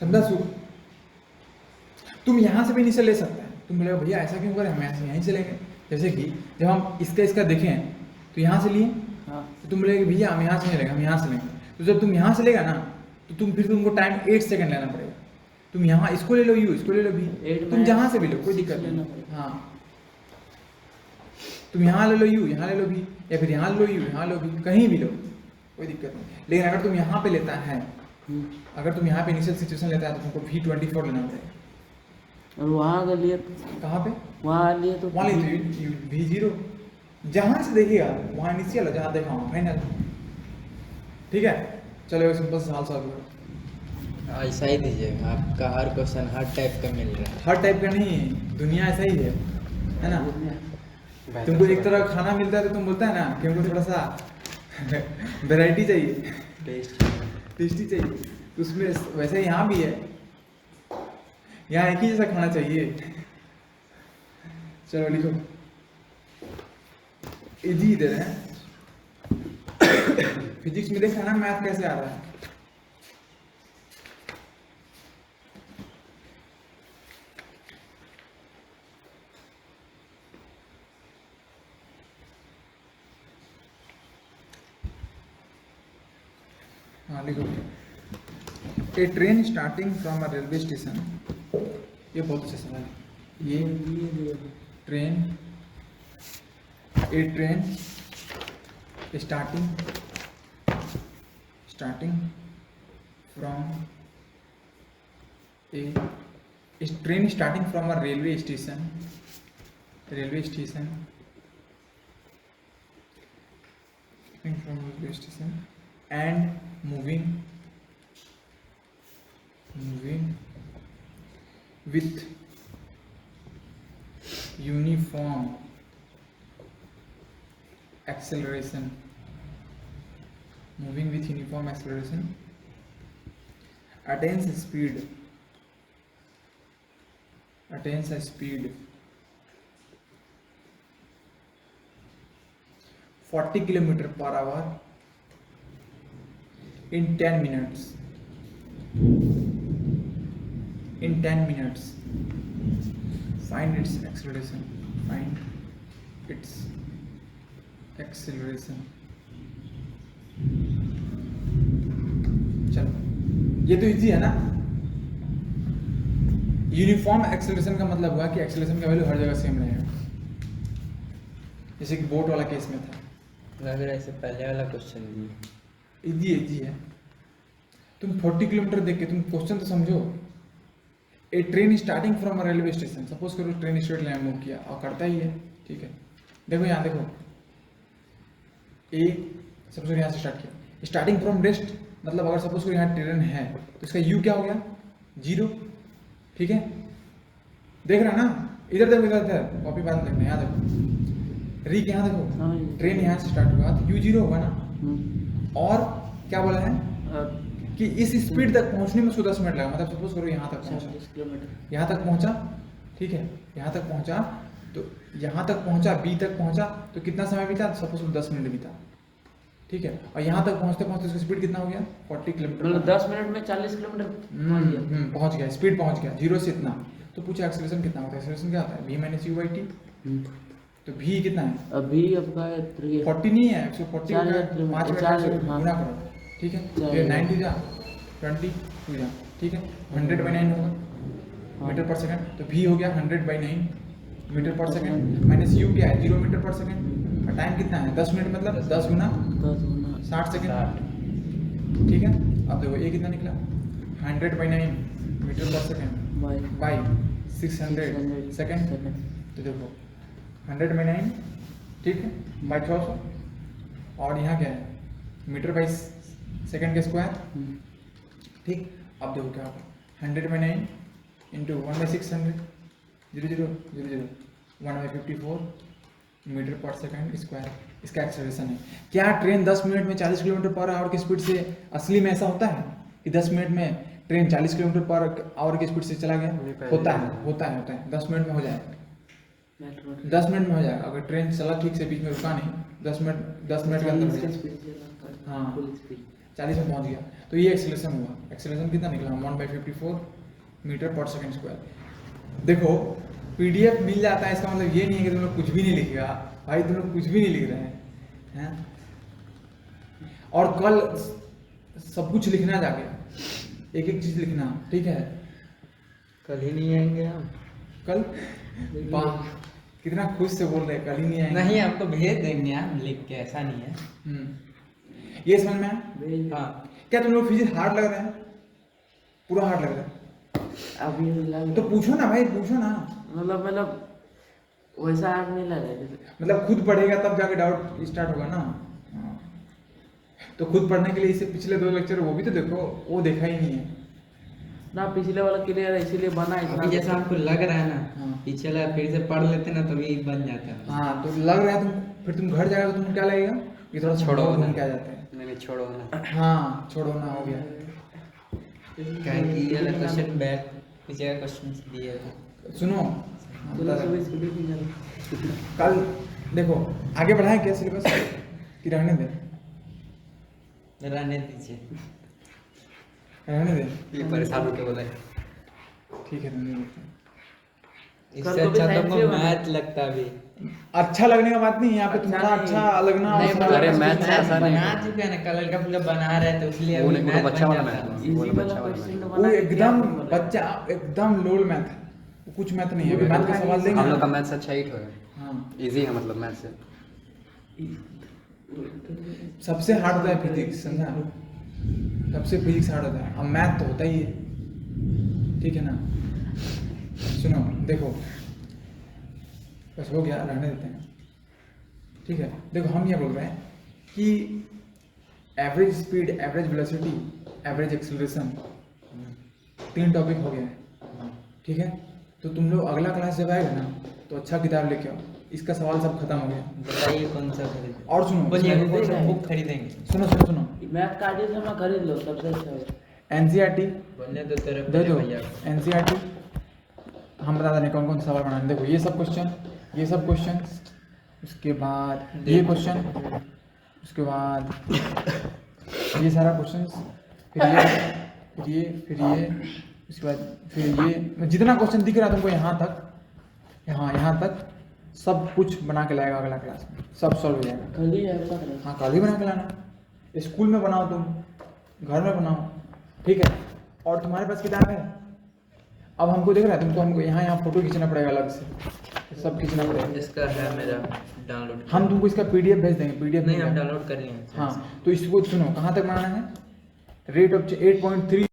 समझा सु। तुम यहां से भी इनिशियल ले सकते हैं, तुम बोले भैया ऐसा क्यों करें, हम यहीं से लेंगे। जैसे कि जब हम इसका देखें तो यहाँ से लिए, तो तुम बोले भैया हम यहाँ से नहीं लेंगे, हम यहाँ से लेंगे। तो जब तुम यहाँ से लेगा ना तो तुमको टाइम 8 सेकंड लेना पड़ेगा। तुम यहाँ इसको ले लो u, इसको ले लो v, तुम जहाँ से भी लो कोई दिक्कत नहीं। हाँ, तुम यहाँ ले लो u, यहाँ ले लो v, या फिर यहाँ लो u, यहाँ लो v, कहीं भी लो कोई दिक्कत नहीं। लेकिन अगर तुम यहाँ पे लेता है, अगर तुम यहाँ पे इनिशियल सिचुएशन लेता है तो तुमको v24 लेना पड़ेगा। और वहाँ अगर लिए कहाँ पे, वहाँ लिए तो वहाँ लिए v0, जहाँ से देखिएगा वहाँ इनिशियल, जहाँ देखा हूँ फाइनल। ठीक है। चलो सिंपल सा सॉल्व करो। ऐसा ही दीजिएगा, आपका हर क्वेश्चन हर टाइप का मिल रहा है। हर टाइप का नहीं, दुनिया ऐसा ही है ना। तुमको एक तरह का खाना मिलता है तो तुम बोलता है ना कि हमको थोड़ा सा वैरायटी चाहिए, टेस्टी चाहिए, तो उसमें वैसे यहाँ भी है, यहाँ एक ही जैसा खाना चाहिए। चलो लिखो, इजी दे रहे हैं। फिजिक्स में देखा ना मैथ कैसे आ रहा है। हाँ लिखो, a train starting from a railway station, ये बहुत अच्छा सवाल है। ये train, a train starting from train starting from a railway station and moving with uniform acceleration, attains a speed 40 km per hour in 10 minutes. Find its acceleration. चलो, ये तो easy है ना। यूनिफॉर्म एक्सेलरेशन का मतलब हुआ कि एक्सेलरेशन का वैल्यू हर जगह सेम रहेगा, जैसे कि बोट वाला केस में था। लग रहा है इससे पहले वाला क्वेश्चन भी इजी है। तुम 40 किलोमीटर देख के तुम क्वेश्चन तो समझो। A train starting from a railway station, suppose करो ट्रेन स्ट्रेट लाइन मूव किया और करता ही है। ठीक है। देखो यहाँ देखो, ए सपोज करो यहाँ से स्टार्ट किया, स्टार्टिंग फ्रॉम रेस्ट, मतलब अगर सपोज करो यहाँ ट्रेन है तो इसका यू क्या हो गया 0। ठीक है। देख रहा ना, इधर देखो, इधर कॉपी बाद देखना, यहाँ देखो री के, यहाँ देखो ट्रेन यहाँ से स्टार्ट हुआ तो यू 0 होगा ना। और क्या बोला है कि इस स्पीड तक पहुंचने में 10 मिनट लगा, मतलब सपोज करो यहाँ तक पहुंचा, यहाँ तक पहुंचा। ठीक है। यहाँ तक पहुंचा तो यहाँ तक पहुंचा, बी तक पहुंचा तो कितना समय बीता, सपोज 10 मिनट बीता। ठीक है। और यहाँ तक पहुंचते पहुंचते उसकी स्पीड कितना हो गया 40 किलोमीटर, मतलब 10 मिनट में 40 किलोमीटर पहुंच गया, स्पीड पहुंच गया 0 से इतना। तो पूछा एक्सेलरेशन कितना होता है, एक्सेलरेशन क्या होता है v माइनस u/t। तो v कितना है, अभी आपका 40 नहीं है, 140 5 मिनट गुना करो। ठीक है। ये 9 जा 22 जा। ठीक है। 100/9 होगा मीटर पर सेकंड, तो v हो गया 100/9 metre per second, minus u क्या है 0 मीटर पर सेकंड, टाइम कितना है 10 मिनट मतलब 10 गुना 60 सेकंड। ठीक है, अब देखो ये कितना निकला 100/9 metre per second by 600 second. तो देखो 100/9 ठीक है बाई 600, और यहाँ क्या है मीटर बाई सेकंड के स्क्वायर। ठीक, अब देखो क्या होगा 100/9 into 1/600 0 0 0 0 1/54 metre per second square इसका एक्सेलरेशन है। क्या ट्रेन 10 मिनट में 40 किलोमीटर पर आवर की स्पीड से असली में ऐसा होता है कि 10 मिनट में ट्रेन 40 किलोमीटर पर आवर की स्पीड से चला गया? होता है 10 मिनट में हो जाएगा, 10 मिनट में हो जाएगा अगर ट्रेन चला ठीक से, बीच में रुका नहीं, 10 मिनट के अंदर हो जाएगा। हाँ 40 में पहुंच गया। तो ये एक्सेलरेशन हुआ। एक्सेलरेशन कितना निकला 1/54 मीटर पर सेकंड स्क्वायर। देखो पीडीएफ मिल जाता है, इसका मतलब ये नहीं है कि तुम लोग कुछ भी नहीं लिखेगा भाई, तुम लोग कुछ भी नहीं लिख रहे हैं। और कल सब कुछ लिखना जाके, एक एक चीज लिखना, ठीक है? कल ही नहीं आएंगे हम। कल कितना खुश से बोल रहे हैं, कल ही नहीं आएंगे। नहीं, आपको भेज देंगे हम लिख के, ऐसा नहीं है। ये समझ में आया? हाँ। क्या तुम लोग फिजिक्स हार्ड लग रहा है? पूरा हार्ड लग रहा है? अभी लग तो पूछो ना भाई, पूछो ना। मतलब वैसा हार्ड नहीं लग रहा है। मतलब खुद पढ़ेगा तब जाके डाउट स्टार्ट होगा ना। तो खुद पढ़ने के लिए इससे पिछले 2 लेक्चर वो भी तो देखो, वो देखा ही नहीं है ना, पिछले वाला क्लियर है इसीलिए बना इतना। अभी जैसा आपको लग रहा है हाँ। ना, पिछला फिर से पढ़ लेते ना तभी बन जाता है। हाँ, तो लग रहा है तुम, फिर तुम घर जाएगा तो तुम क्या लगेगा ये थोड़ा छोड़ो घूम ना। के आ जाते हैं। नहीं छोड़ो ना। हाँ छोड़ो ना हो गया। क्या कि ये वाला क्वेश्चन बैक पीछे का क्वेश्चन दिए थे। सुनो चलो सुबह स्कूल ही नहीं जाना। कल देखो आगे बढ़ाएं क्या सिलेबस कि रहने दें? रहने दीजिए, रहने दें, ये परेशान होके बोला है। ठीक है रहने देते हैं। इससे कल को भी अच्छा science तुमको ही बना। मैथ लगता अभी। अच्छा लगने का बात नहीं है यहाँ पे, तुम्हारा अच्छा अच्छा लगना और नहीं, सब अरे कुछ मैथ नहीं। से ऐसा नहीं बना है। चुके हैं ना, कल का पूरा बना रहे थे इसलिए वो अभी नहीं, वो मैथ बच्चा बन वाला जाता मैथ है। है। इजी वो वाला बच्चा वाला क्वेश्चन मैथ। वो एकदम बच्चा एकदम लोल मैथ है, वो कुछ मैथ नहीं है। अभी मैथ का सवाल देंगे हम लोग का ना। मैथ अच्छा ही है, हाँ इजी है मतलब मैथ से। सबसे हार्ड होता है फिजिक्स, समझा? सबसे फिजिक्स हार्ड होता है, अब मैथ तो होता ही है, ठीक है ना? सुनो देखो बस हो गया, रहने देते हैं, ठीक है? देखो हम ये बोल रहे हैं कि average speed, average velocity, average acceleration 3 topic हो गया है, ठीक है? तो तुम लोग अगला क्लास जब आएगा ना तो अच्छा किताब लेके आओ, इसका सवाल सब खत्म हो गया। बताइए कौन सा खरीदें। और सुनो बोलिए इसमें- कौन सा बुक खरीदेंगे। सुनो सुनो सुनो मैथ का आगे से मैं खरीद लो, सबसे अच्छा है। एनसीईआरटी बोलने तो तेरे दे दो, भैया। एनसीईआरटी हम बता दें कौन कौन सा सवाल बनाने। देखो ये सब क्वेश्चन, ये सब क्वेश्चन, उसके बाद ये क्वेश्चन, उसके बाद ये सारा क्वेश्चन, फिर ये उसके बाद फिर ये, जितना क्वेश्चन दिख रहा है तुमको यहाँ तक, यहाँ तक सब कुछ बना के लाएगा अगला क्लास में, सब सॉल्व हो जाएगा। कल ही है उसका क्लास। हाँ कल ही बना के लाना, स्कूल में बनाओ, तुम घर में बनाओ, ठीक है? और तुम्हारे पास किताब है? अब हमको देख रहा है तुमको, हमको यहाँ फोटो खींचना पड़ेगा अलग से, सब खींचना पड़ेगा। इसका है मेरा डाउनलोड। हम तुमको इसका पीडीएफ भेज देंगे, पीडीएफ नहीं, हम डाउनलोड कर लिए हैं। हाँ तो इसको सुनो, कहाँ तक बनाना है? Rate of 8.3